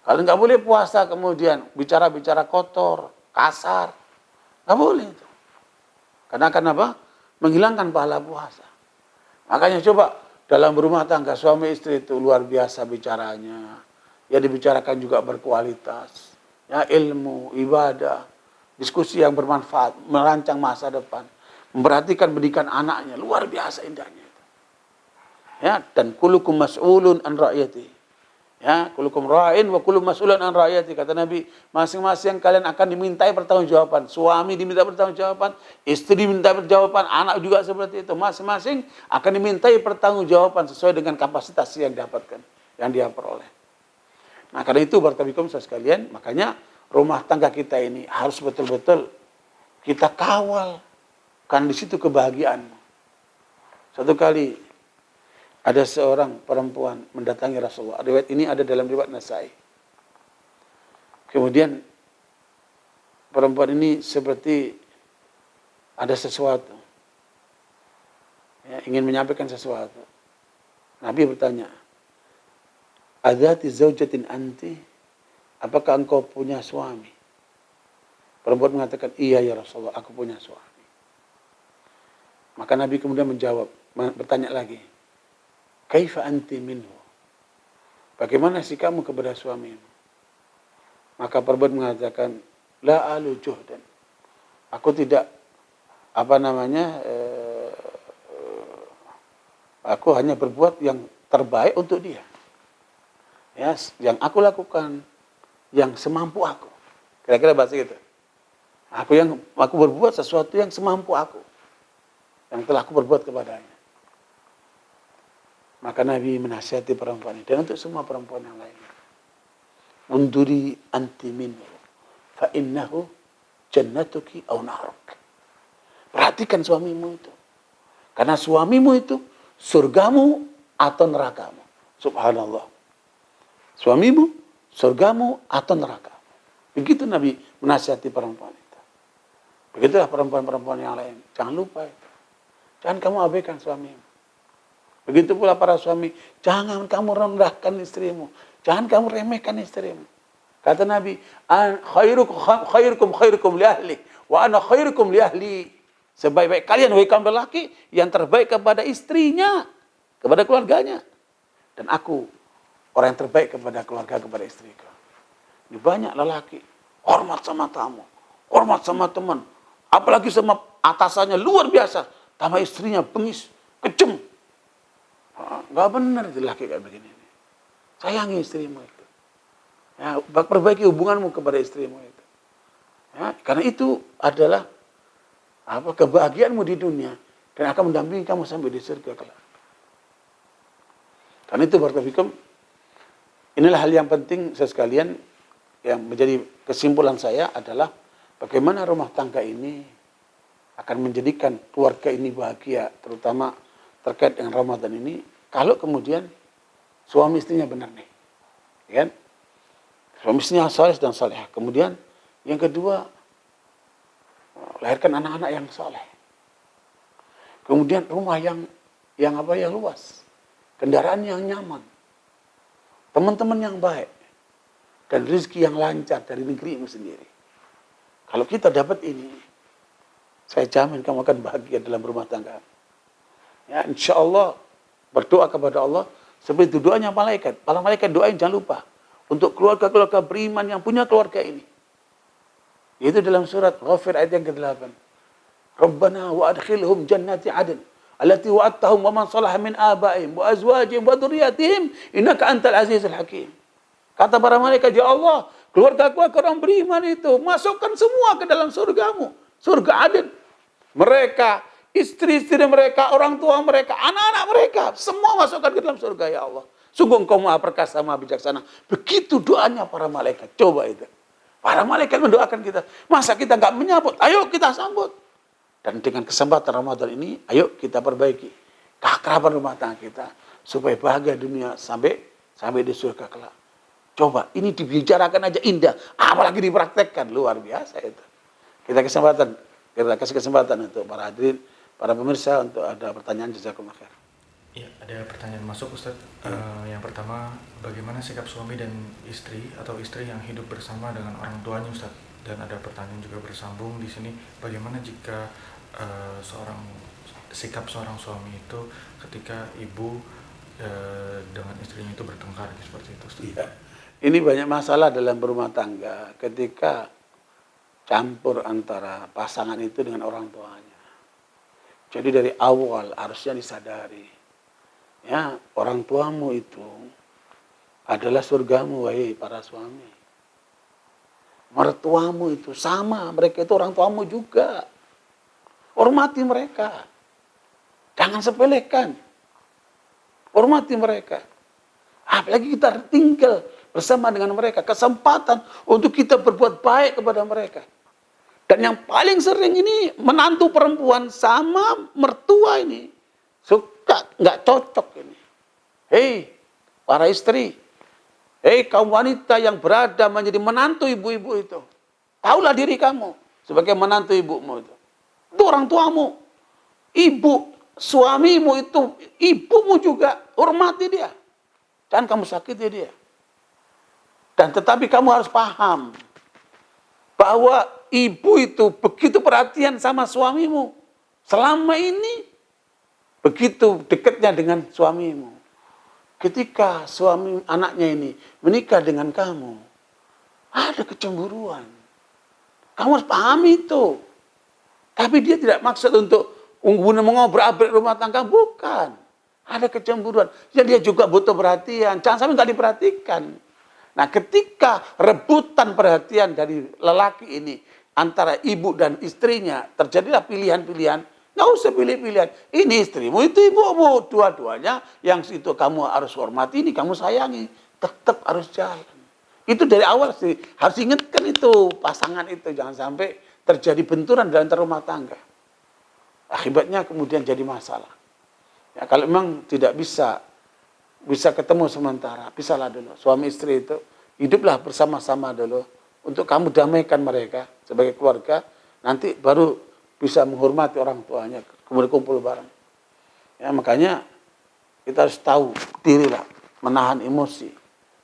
Kalau nggak boleh puasa kemudian bicara-bicara kotor, kasar, nggak boleh itu. Karena akan menghilangkan pahala puasa. Makanya coba dalam rumah tangga suami istri itu luar biasa bicaranya. Ya dibicarakan juga berkualitas. Ya ilmu, ibadah, diskusi yang bermanfaat, merancang masa depan. Memperhatikan pendidikan anaknya, luar biasa indahnya itu. Ya, dan kullukum mas'ulun an ra'yati. Ya, kullukum ra'in wa kullukum mas'ulun an ra'yati, kata Nabi, masing-masing kalian akan dimintai pertanggungjawaban. Suami diminta pertanggungjawaban, istri diminta pertanggungjawaban, anak juga seperti itu. Masing-masing akan dimintai pertanggungjawaban sesuai dengan kapasitas yang didapatkan, yang dia peroleh. Nah, karena itu barakallahu sekalian, makanya rumah tangga kita ini harus betul-betul kita kawal. Kan di situ kebahagiaanmu. Satu kali ada seorang perempuan mendatangi Rasulullah. Riwayat ini ada dalam riwayat Nasai. Kemudian perempuan ini seperti ada sesuatu. Ya, ingin menyampaikan sesuatu. Nabi bertanya, "Adzati zaujatin anti?" Apakah engkau punya suami? Perempuan mengatakan, "Iya ya Rasulullah, aku punya suami." Maka Nabi kemudian menjawab, bertanya lagi, "Kaifa anti minhu?" Bagaimana sikapmu kepada suamimu? Maka perempuan mengatakan, "La alu juhdan." Aku tidak aku hanya berbuat yang terbaik untuk dia. Ya, yang aku lakukan, yang semampu aku. Kira-kira bahasa gitu. Aku berbuat sesuatu yang semampu aku, yang telah aku berbuat kepadanya. Maka Nabi menasihati perempuan ini, dan untuk semua perempuan yang lainnya. Unduri anti minhu, fa innahu jannatuki aw naruk. Perhatikan suamimu itu. Karena suamimu itu surgamu atau nerakamu. Subhanallah. Suamimu, surgamu atau nerakamu. Begitu Nabi menasihati perempuan itu. Begitulah perempuan-perempuan yang lain. Jangan lupa itu. Jangan kamu abaikan suamimu. Begitu pula para suami, jangan kamu rendahkan istrimu. Jangan kamu remehkan istrimu. Kata Nabi, khairukum li ahli, wa ana khairukum li ahli. Sebaik-baik kalian, wahai kaum lelaki, yang terbaik kepada istrinya, kepada keluarganya. Dan aku, orang yang terbaik kepada keluarga, kepada istriku. Ini banyak lelaki, hormat sama tamu, hormat sama teman, apalagi sama atasannya luar biasa, tambah istrinya bengis, kejem. Nggak benar itu laki kayak begini. Sayangi istrimu itu. Ya, perbaiki hubunganmu kepada istrimu itu. Ya, karena itu adalah kebahagiaanmu di dunia dan akan mendampingi kamu sampai di surga kelak. Karena itu barakallahu, inilah hal yang penting sekalian, yang menjadi kesimpulan saya adalah bagaimana rumah tangga ini akan menjadikan keluarga ini bahagia, terutama terkait dengan Ramadan ini, kalau kemudian suami istrinya benar nih, kan? Suami istrinya saleh dan saleh. Kemudian yang kedua, lahirkan anak-anak yang saleh. Kemudian rumah yang luas, kendaraan yang nyaman, teman-teman yang baik, dan rezeki yang lancar dari negerimu sendiri. Kalau kita dapat ini, saya jamin kamu akan bahagia dalam rumah tangga. Ya, insya Allah berdoa kepada Allah seperti doanya malaikat. Para malaikat doain jangan lupa untuk keluarga-keluarga beriman yang punya keluarga ini. Itu dalam surat Ghafir ayat yang ke-8. Rabbana wa adkhilhum jannati adn allati wa'adtahum wa man salaha min abaihim wa azwajihim wa dzurriyyatihim innaka antal azizul hakim. Kata para malaikat, ya Allah, keluarga-keluarga orang beriman itu masukkan semua ke dalam surgamu, surga Aden. Mereka, istri-istri mereka, orang tua mereka, anak-anak mereka, semua masukkan ke dalam surga, ya Allah. Sungguh Engkau Maha Perkasa, Maha Bijaksana. Begitu doanya para malaikat. Coba itu. Para malaikat mendoakan kita. Masa kita nggak menyambut? Ayo kita sambut. Dan dengan kesempatan Ramadan ini, ayo kita perbaiki keakraban rumah tangga kita supaya bahagia dunia sampai sampai di surga kelak. Coba, ini dibicarakan aja indah, apalagi dipraktekkan, luar biasa itu. Kita kasih kesempatan untuk para hadirin, para pemirsa untuk ada pertanyaan, jazakumullah khair. Iya, ada pertanyaan masuk Ustadz. Yang pertama, bagaimana sikap suami dan istri atau istri yang hidup bersama dengan orang tuanya Ustadz? Dan ada pertanyaan juga bersambung di sini, bagaimana jika sikap seorang suami itu ketika ibu dengan istrinya itu bertengkar seperti itu Ustadz? Iya. Ini banyak masalah dalam berumah tangga ketika campur antara pasangan itu dengan orang tuanya. Jadi dari awal harusnya disadari, ya, orang tuamu itu adalah surgamu, wahai para suami. Mertuamu itu sama, mereka itu orang tuamu juga. Hormati mereka. Jangan sepelekan. Hormati mereka. Apalagi kita tinggal bersama dengan mereka. Kesempatan untuk kita berbuat baik kepada mereka. Dan yang paling sering ini menantu perempuan sama mertua ini. Suka, nggak cocok ini. Hei, para istri. Hei, kaum wanita yang berada menjadi menantu ibu-ibu itu. Taulah diri kamu sebagai menantu ibumu itu. Itu orang tuamu. Ibu, suamimu itu, ibumu juga. Hormati dia. Jangan kamu sakiti dia. Dan tetapi kamu harus paham bahwa ibu itu begitu perhatian sama suamimu. Selama ini begitu dekatnya dengan suamimu. Ketika suami anaknya ini menikah dengan kamu, ada kecemburuan. Kamu harus pahami itu. Tapi dia tidak maksud untuk mengobrak-abrik rumah tangga, bukan. Ada kecemburuan. Ya dia juga butuh perhatian. Jangan sampai nggak diperhatikan. Nah, ketika rebutan perhatian dari lelaki ini antara ibu dan istrinya, terjadilah pilihan-pilihan. Nggak usah pilih-pilihan. Ini istrimu, itu ibumu. Dua-duanya yang itu kamu harus hormati, ini kamu sayangi. Tetap harus jalan. Itu dari awal sih. Harus ingatkan itu, pasangan itu. Jangan sampai terjadi benturan dalam rumah tangga. Akibatnya kemudian jadi masalah. Ya, kalau memang tidak bisa ketemu sementara, pisahlah dulu. Suami istri itu hiduplah bersama-sama dulu untuk kamu damaikan mereka sebagai keluarga. Nanti baru bisa menghormati orang tuanya, kemudian kumpul bareng. Ya, makanya kita harus tahu dirilah, menahan emosi.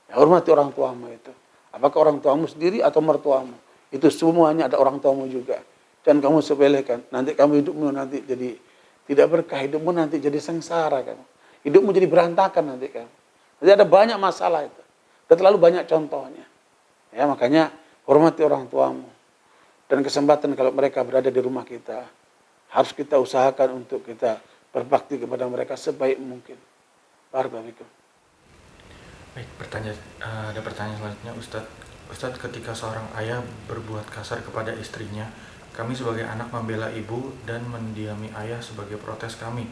Ya, hormati orang tuamu itu. Apakah orang tuamu sendiri atau mertuamu? Itu semuanya ada orang tuamu juga. Dan kamu sepelekan. Nanti kamu hidupmu nanti jadi tidak berkah, hidupmu nanti jadi sengsara kamu. Hidupmu jadi berantakan nanti kamu. Jadi ada banyak masalah itu. Dan terlalu banyak contohnya. Ya, makanya hormati orang tuamu. Dan kesempatan kalau mereka berada di rumah kita, harus kita usahakan untuk kita berbakti kepada mereka sebaik mungkin. Barakallahu. Baik, ada pertanyaan selanjutnya Ustadz. Ustadz, ketika seorang ayah berbuat kasar kepada istrinya, kami sebagai anak membela ibu dan mendiami ayah sebagai protes kami.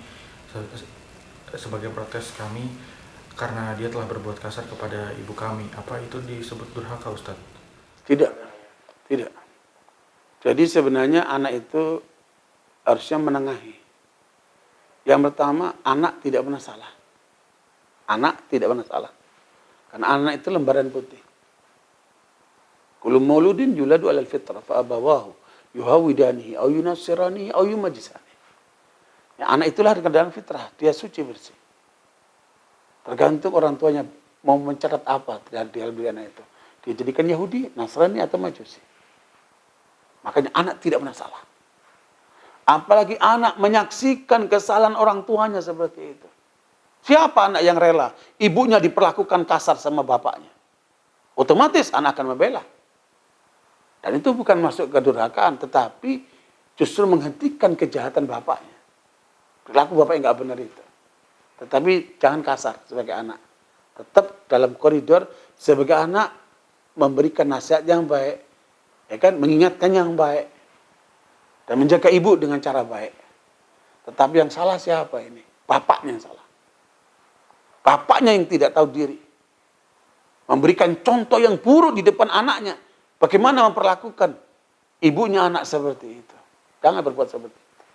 Karena dia telah berbuat kasar kepada ibu kami. Apa itu disebut durhaka, Ustadz? Tidak. Jadi sebenarnya anak itu harusnya menengahi. Yang pertama, anak tidak pernah salah. Anak tidak pernah salah. Karena anak itu lembaran putih. Kullu mauludin yuladu 'alal fitrah fa abawahu yuhawidanihi aw yunassiranihi aw yumajjisanihi. Ya, anak itulah dalam fitrah, dia suci bersih. Tergantung orang tuanya mau mencatat apa dari anak itu. Dia jadikan Yahudi, Nasrani atau Majusi. Makanya anak tidak pernah salah. Apalagi anak menyaksikan kesalahan orang tuanya seperti itu. Siapa anak yang rela ibunya diperlakukan kasar sama bapaknya? Otomatis anak akan membela. Dan itu bukan masuk ke durhakaan, tetapi justru menghentikan kejahatan bapaknya. Perilaku bapaknya nggak benar itu. Tetapi jangan kasar sebagai anak. Tetap dalam koridor sebagai anak memberikan nasihat yang baik, ya kan, mengingatkan yang baik dan menjaga ibu dengan cara baik. Tetapi yang salah siapa ini? Bapaknya yang salah. Bapaknya yang tidak tahu diri. Memberikan contoh yang buruk di depan anaknya. Bagaimana memperlakukan ibunya anak seperti itu. Jangan berbuat seperti itu.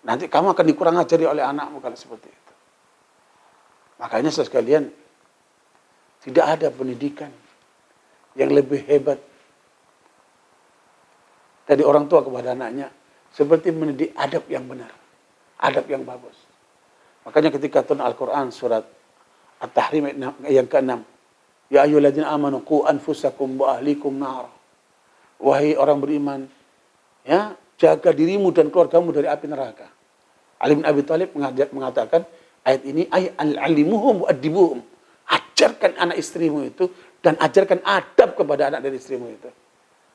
Nanti kamu akan dikurang ajari oleh anakmu kalau seperti itu. Makanya sekalian, Tidak ada pendidikan yang lebih hebat dari orang tua kepada anaknya seperti mendidik adab yang benar, adab yang bagus. Makanya ketika turun Al-Quran surat At-Tahrim yang ke-6, ya ayyuhalladzina amanu qu anfusakum wa ahlikum nar. Wahai orang beriman, ya, jaga dirimu dan keluargamu dari api neraka. Ali bin Abi Thalib mengatakan ayat ini al-alimuhum wa adibuhum. Ajarkan anak istrimu itu dan ajarkan adab kepada anak dari istrimu itu.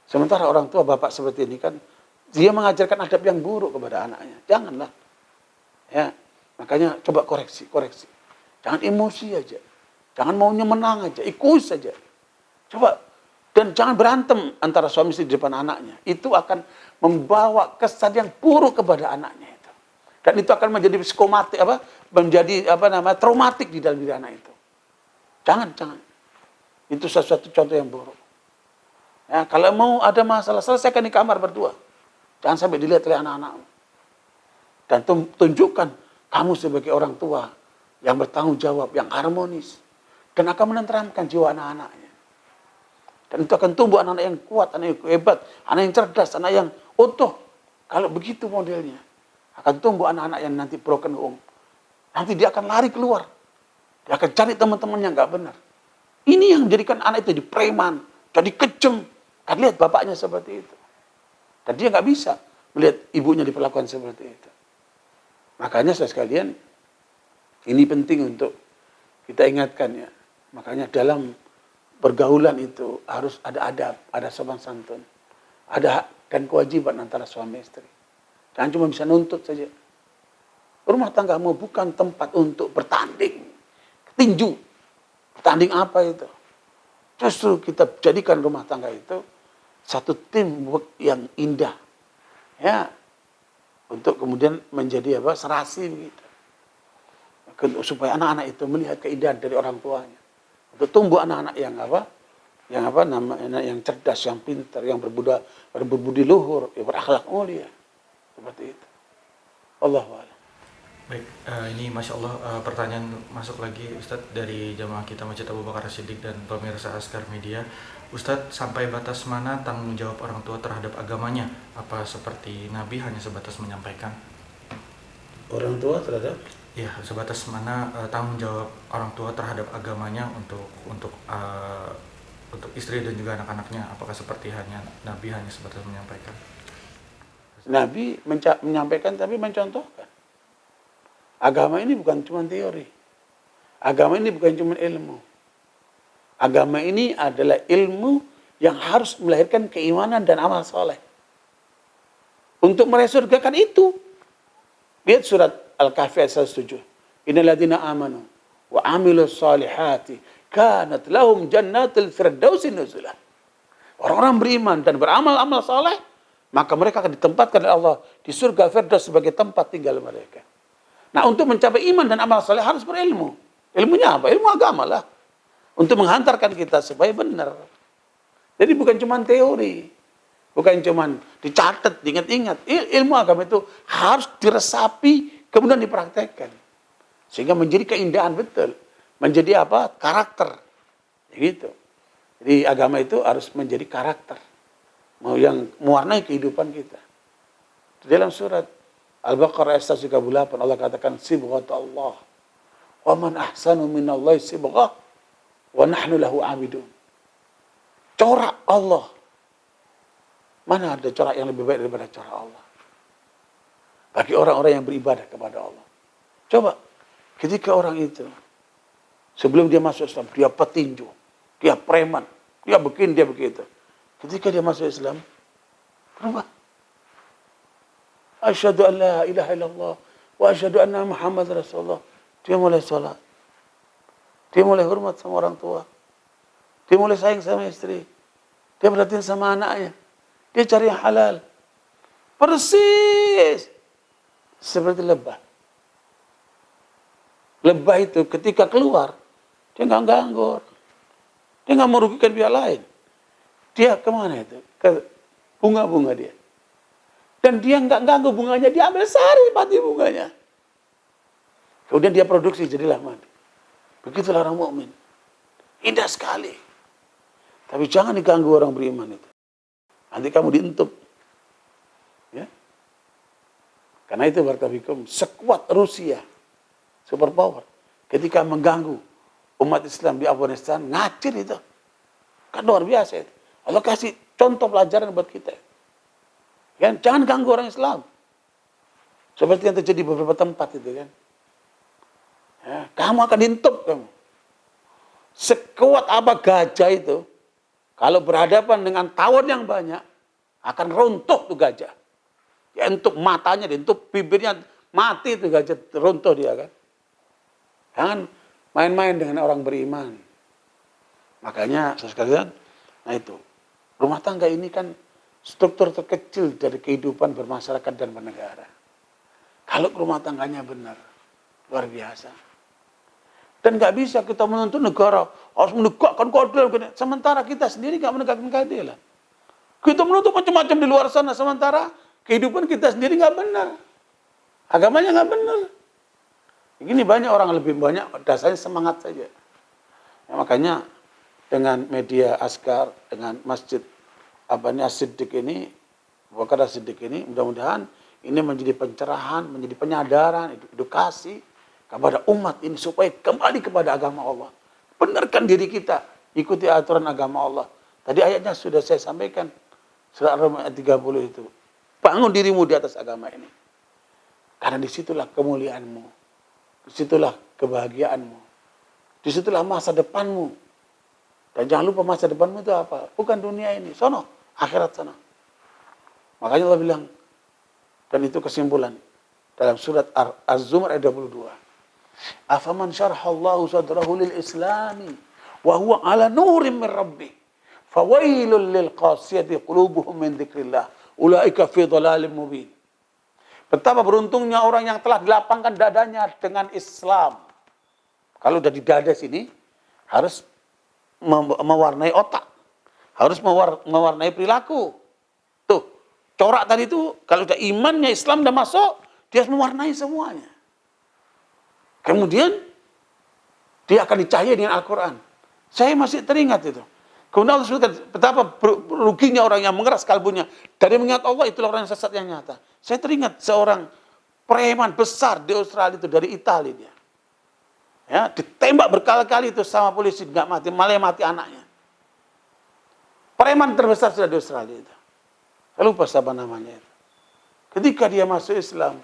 Sementara orang tua bapak seperti ini kan dia mengajarkan adab yang buruk kepada anaknya. Janganlah. Ya, makanya coba koreksi. Jangan emosi aja. Jangan maunya menang aja, ikut saja. Coba dan jangan berantem antara suami istri di depan anaknya. Itu akan membawa kesan yang buruk kepada anaknya itu. Dan itu akan menjadi psikomatik traumatik di dalam diri anak itu. Jangan. Itu sesuatu contoh yang buruk. Ya, kalau mau ada masalah, selesaikan di kamar berdua. Jangan sampai dilihat oleh anak-anakmu. Dan tunjukkan kamu sebagai orang tua yang bertanggung jawab, yang harmonis. Dan akan menenteramkan jiwa anak-anaknya. Dan itu akan tumbuh anak-anak yang kuat, anak yang hebat, anak yang cerdas, anak yang utuh. Kalau begitu modelnya, akan tumbuh anak-anak yang nanti broken home. Nanti dia akan lari keluar. Dia akan cari teman-teman yang gak benar. Ini yang menjadikan anak itu jadi preman, jadi kejam. Kan lihat bapaknya seperti itu. Dan dia gak bisa melihat ibunya diperlakukan seperti itu. Makanya saudara sekalian, ini penting untuk kita ingatkan ya. Makanya dalam pergaulan itu harus ada adab, ada sopan santun. Ada hak dan kewajiban antara suami istri. Jangan cuma bisa nuntut saja. Rumah tanggamu bukan tempat untuk bertanding. Tinju. Bertanding apa itu? Justru kita jadikan rumah tangga itu satu teamwork yang indah. Ya. Untuk kemudian menjadi serasi begitu. Supaya anak-anak itu melihat keindahan dari orang tuanya. Untuk tumbuh anak-anak yang cerdas, yang pintar, yang berbudi luhur, yang berakhlak mulia. Seperti itu. Allahu a'lam. Baik, ini Masya Allah pertanyaan masuk lagi Ustadz dari jamaah kita Masjid Abu Bakar As-Siddiq dan pemirsa Askar Media. Ustadz, sampai batas mana tanggung jawab orang tua terhadap agamanya? Apa seperti Nabi hanya sebatas menyampaikan? Orang tua terhadap? Ya, sebatas mana tanggung jawab orang tua terhadap agamanya untuk istri dan juga anak-anaknya? Apakah seperti Nabi hanya sebatas menyampaikan? Nabi menyampaikan tapi mencontohkan. Agama ini bukan cuma teori. Agama ini bukan cuma ilmu. Agama ini adalah ilmu yang harus melahirkan keimanan dan amal soleh. Untuk meraih surga kan itu. Lihat surat Al-Kahfi ayat 107. Innal ladzina amanu wa amilus solihati kanat lahum jannatul firdausi nuzulah. Orang-orang beriman dan beramal-amal soleh, maka mereka akan ditempatkan oleh Allah di surga Firdaus sebagai tempat tinggal mereka. Nah, untuk mencapai iman dan amal soleh harus berilmu. Ilmunya apa? Ilmu agama lah. Untuk menghantarkan kita supaya benar. Jadi bukan cuma teori. Bukan cuma dicatat, diingat-ingat. Ilmu agama itu harus diresapi, kemudian dipraktekkan. Sehingga menjadi keindahan betul. Menjadi apa? Karakter. Gitu. Jadi agama itu harus menjadi karakter. Yang mewarnai kehidupan kita. Dalam surat Al-Baqarah ayat 138 Allah katakan sibghat Allah. Wa man ahsanu minallahi sibghah wa nahnu lahu 'abidun. Corak Allah. Mana ada corak yang lebih baik daripada corak Allah? Bagi orang-orang yang beribadah kepada Allah. Coba ketika orang itu sebelum dia masuk Islam, dia petinju, dia preman, dia begini, dia begitu. Ketika dia masuk Islam, berubah. Asyhadu an la ilaha illallah wa asyhadu anna Muhammad Rasulullah. Dia mulai sholat. Dia mulai hormat sama orang tua. Dia mulai sayang sama istri. Dia perhatian sama anaknya. Dia cari yang halal. Persis seperti lebah. Lebah itu ketika keluar, dia nggak ganggu. Dia nggak merugikan pihak lain. Dia kemana itu? Ke bunga-bunga dia. Dan dia nggak ganggu bunganya, dia ambil sari mati bunganya. Kemudian dia produksi jadilah madu. Begitulah orang mukmin. Indah sekali. Tapi jangan diganggu orang beriman itu. Nanti kamu dientup. Ya. Karena itu Bartabikum, sekuat Rusia, superpower, ketika mengganggu umat Islam di Afghanistan, ngacir itu. Kan luar biasa itu. Allah kasih contoh pelajaran buat kita. Kan? Jangan ganggu orang Islam. Seperti yang terjadi di beberapa tempat itu kan. Ya, kamu akan dientup kamu. Sekuat apa gajah itu, kalau berhadapan dengan tawon yang banyak, akan runtuh tuh gajah. Ya, untuk matanya, untuk bibirnya, mati tuh gajah, runtuh dia kan. Jangan main-main dengan orang beriman. Makanya, sekalian, nah itu, rumah tangga ini kan struktur terkecil dari kehidupan bermasyarakat dan bernegara. Kalau rumah tangganya benar, luar biasa. Dan nggak bisa kita menuntut negara harus menegakkan keadilan. Sementara kita sendiri nggak menegakkan keadilan. Kita menuntut macam-macam di luar sana, sementara kehidupan kita sendiri nggak benar. Agamanya nggak benar. Ini banyak orang lebih banyak dasarnya semangat saja. Ya, makanya dengan media Askar, dengan masjid As-Siddiq ini, Bukhara As-Siddiq ini, mudah-mudahan ini menjadi pencerahan, menjadi penyadaran, edukasi kepada umat ini supaya kembali kepada agama Allah. Benarkan diri kita, ikuti aturan agama Allah. Tadi ayatnya sudah saya sampaikan, surah Ar-Rum ayat 30 itu. Bangun dirimu di atas agama ini. Karena disitulah kemuliaanmu, disitulah kebahagiaanmu, disitulah masa depanmu. Dan jangan lupa masa depanmu itu apa? Bukan dunia ini, sono, akhirat sana. Makanya Allah bilang, dan itu kesimpulan dalam surat Az-Zumar ayat 22. Afaman syarahallahu sadrahu lil islami wa huwa ala nurim min rabbih fawailul lil qasiyati qulubuhum min dzikrillah ulaika fi dhalalin mubin. Betapa beruntungnya orang yang telah dilapangkan dadanya dengan Islam. Kalau udah di dada sini harus mewarnai otak, harus mewarnai perilaku. Tuh, corak tadi itu kalau udah imannya Islam udah masuk, dia harus mewarnai semuanya. Kemudian dia akan dicahayai dengan Al-Quran. Saya masih teringat itu. Kemudian Allah sebutkan betapa ruginya orang yang mengeras kalbunya dari mengingat Allah, itulah orang yang sesat yang nyata. Saya teringat seorang preman besar di Australia itu, dari Italia dia. Ya, ditembak berkali-kali itu sama polisi, nggak mati, malah mati anaknya. Preman terbesar sudah di Australia itu. Saya lupa siapa namanya itu. Ketika dia masuk Islam,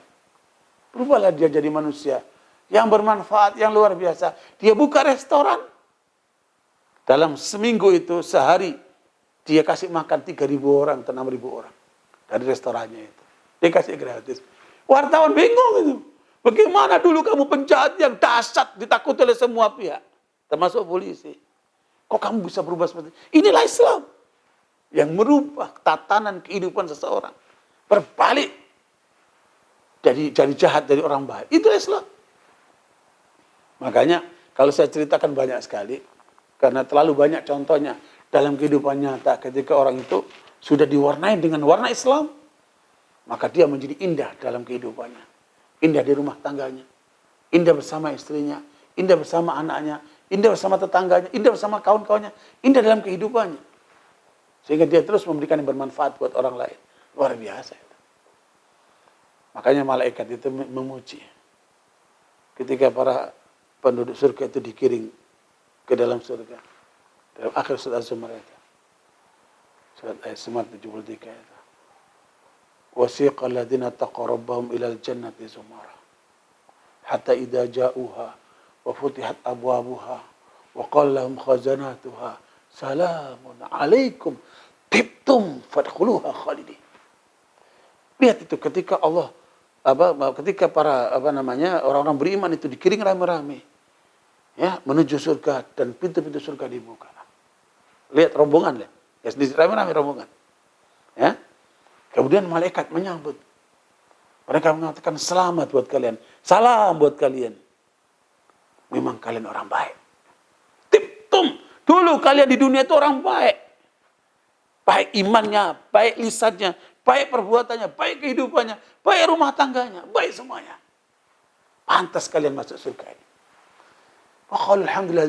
berubahlah dia jadi manusia yang bermanfaat, yang luar biasa. Dia buka restoran. Dalam seminggu itu, sehari, dia kasih makan 3.000 orang atau 6.000 orang. Dari restorannya itu. Dia kasih gratis. Wartawan bingung itu. Bagaimana dulu kamu penjahat yang dahsyat, ditakuti oleh semua pihak. Termasuk polisi. Kok kamu bisa berubah seperti itu? Inilah Islam. Yang merubah tatanan kehidupan seseorang. Berbalik. Dari jahat, dari orang baik. Itulah Islam. Makanya kalau saya ceritakan banyak sekali, karena terlalu banyak contohnya dalam kehidupan nyata ketika orang itu sudah diwarnai dengan warna Islam, maka dia menjadi indah dalam kehidupannya. Indah di rumah tangganya, indah bersama istrinya, indah bersama anaknya, indah bersama tetangganya, indah bersama kawan-kawannya, indah dalam kehidupannya. Sehingga dia terus memberikan yang bermanfaat buat orang lain. Luar biasa. Makanya malaikat itu memuji. Ketika para penduduk surga itu dikiring ke dalam surga. Dalam akhir surat Az-Zumar itu. Surat Az-Zumar 73 itu. Wasiqal ladzina taqarrabahum ilal jannati zumara. Hatta idza ja'uha wa futihat abwabuha wa qala lahum khazanatuha salamun alaikum tibtum fadkhuluha khalidin. Lihat itu ketika Allah ketika para orang-orang beriman itu dikiring rame-rame ya menuju surga dan pintu-pintu surga dibuka. Lihat rombongan lah. Ya sendiri rame-rame rombongan. Ya. Kemudian malaikat menyambut. Mereka mengatakan selamat buat kalian. Salam buat kalian. Memang kalian orang baik. Tiptum. Dulu kalian di dunia itu orang baik. Baik imannya, baik lisannya, baik perbuatannya, baik kehidupannya, baik rumah tangganya, baik semuanya. Pantas kalian masuk surga ini. Wa qala alhamdulillah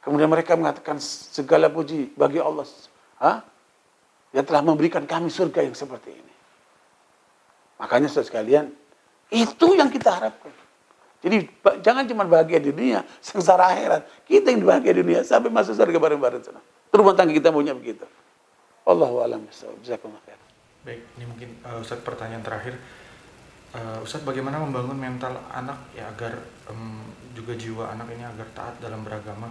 Kemudian mereka mengatakan segala puji bagi Allah. Dia telah memberikan kami surga yang seperti ini. Makanya saudara sekalian, itu yang kita harapkan. Jadi jangan cuma bahagia di dunia, sengsara akhirat. Kita yang bahagia di dunia sampai masuk surga bareng-bareng. Itu rumah tangga kita maunya begitu. Allahu a'lam bishawab. Jazakumullah khair. Baik, ini mungkin Ustadz pertanyaan terakhir. Ustadz, bagaimana membangun mental anak ya agar juga jiwa anak ini agar taat dalam beragama,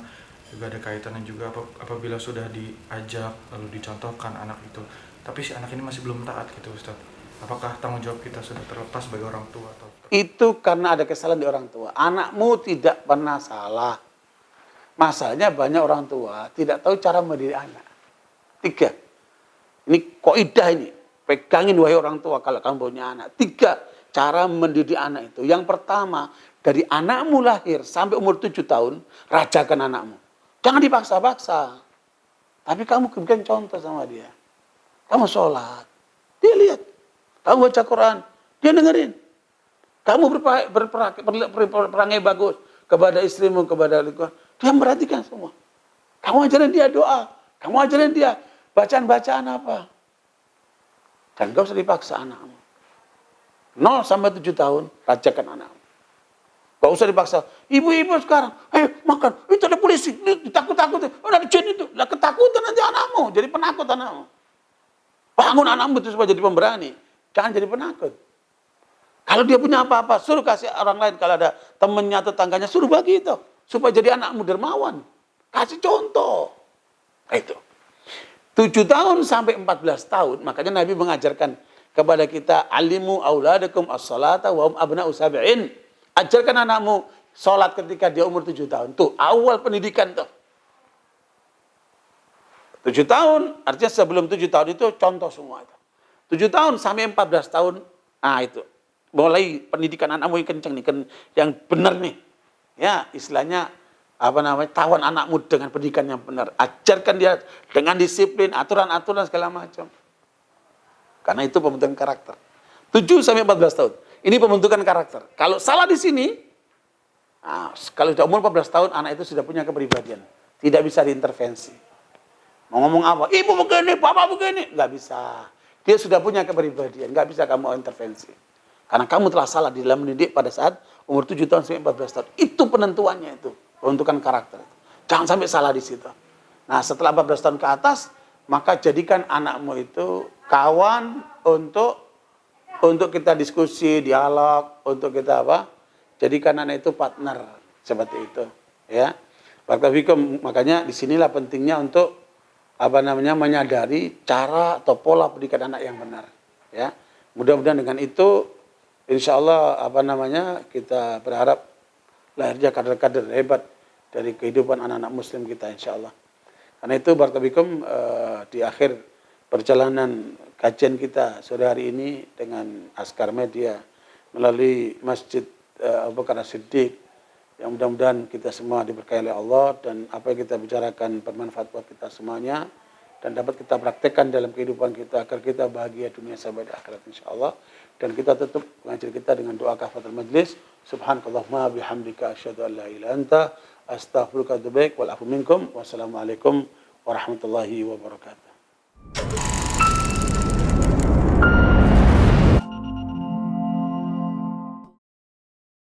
juga ada kaitannya juga apabila sudah diajak lalu dicontohkan anak itu, tapi si anak ini masih belum taat gitu Ustadz. Apakah tanggung jawab kita sudah terlepas sebagai orang tua atau? Itu karena ada kesalahan di orang tua. Anakmu tidak pernah salah. Masalahnya banyak orang tua tidak tahu cara mendidik anak. 3. Ini kaidah ini. Pegangin wahai orang tua kalau kamu punya anak. 3 cara mendidik anak itu. Yang pertama, dari anakmu lahir sampai umur 7 tahun, rajakan anakmu. Jangan dipaksa-paksa. Tapi kamu berikan contoh sama dia. Kamu sholat, dia lihat. Kamu baca Quran, dia dengerin. Kamu berperangai bagus kepada istrimu, kepada lingkungan. Dia memperhatikan semua. Kamu ajarin dia doa. Kamu ajarin dia bacaan-bacaan apa. Dan gak usah dipaksa anakmu. 0 sampai 7 tahun, rajakan anakmu. Gak usah dipaksa. Ibu-ibu sekarang, ayo makan. Itu ada polisi, ditakut-takutin. Oh, ada jin itu. Lah ketakutan nanti anakmu, jadi penakut anakmu. Bangun anakmu itu supaya jadi pemberani. Jangan jadi penakut. Kalau dia punya apa-apa, suruh kasih orang lain. Kalau ada temannya, tetangganya, suruh bagi itu. Supaya jadi anakmu dermawan. Kasih contoh. Itu. 7 tahun sampai 14 tahun, makanya Nabi mengajarkan kepada kita, alimu auladakum as-salata wa hum abna'u sab'in. Ajarkan anakmu sholat ketika dia umur 7 tahun. Tuh, awal pendidikan tuh. 7 tahun, artinya sebelum 7 tahun itu contoh semua itu. 7 tahun sampai 14 tahun, nah itu. Mulai pendidikan anakmu yang kenceng nih, yang benar nih. Ya, istilahnya tawan anakmu dengan pendidikan yang benar. Ajarkan dia dengan disiplin, aturan-aturan segala macam. Karena itu pembentukan karakter. 7 sampai 14 tahun. Ini pembentukan karakter. Kalau salah di sini, kalau sudah umur 14 tahun, anak itu sudah punya kepribadian. Tidak bisa diintervensi. Mau ngomong apa? Ibu begini, bapak begini. Nggak bisa. Dia sudah punya kepribadian. Nggak bisa kamu intervensi. Karena kamu telah salah di dalam mendidik pada saat umur 7 tahun sampai 14 tahun. Itu penentuannya itu. Pembentukan karakter. Jangan sampai salah di situ. Nah, setelah 14 tahun ke atas, maka jadikan anakmu itu kawan untuk kita diskusi, dialog, untuk kita jadikan anak itu partner seperti itu, ya. Makanya disinilah pentingnya untuk menyadari cara atau pola pendidikan anak yang benar, ya. Mudah-mudahan dengan itu, insya Allah kita berharap lahirnya kader-kader hebat dari kehidupan anak-anak Muslim kita, insya Allah. Karena itu barakallahu di akhir perjalanan kajian kita sore hari ini dengan Askar Media melalui Masjid Abu Bakar As-Siddiq, yang mudah-mudahan kita semua diberkahi oleh Allah dan apa yang kita bicarakan bermanfaat buat kita semuanya dan dapat kita praktekkan dalam kehidupan kita agar kita bahagia dunia sampai di akhirat, insyaallah. Dan kita tutup pengajian kita dengan doa kafatul majlis. Subhanakallahumma bihamdika asyhadu an la ilaha illa anta astaghfiruka wa atubu ilaik. Wal afu minkum. Wassalamualaikum warahmatullahi wabarakatuh.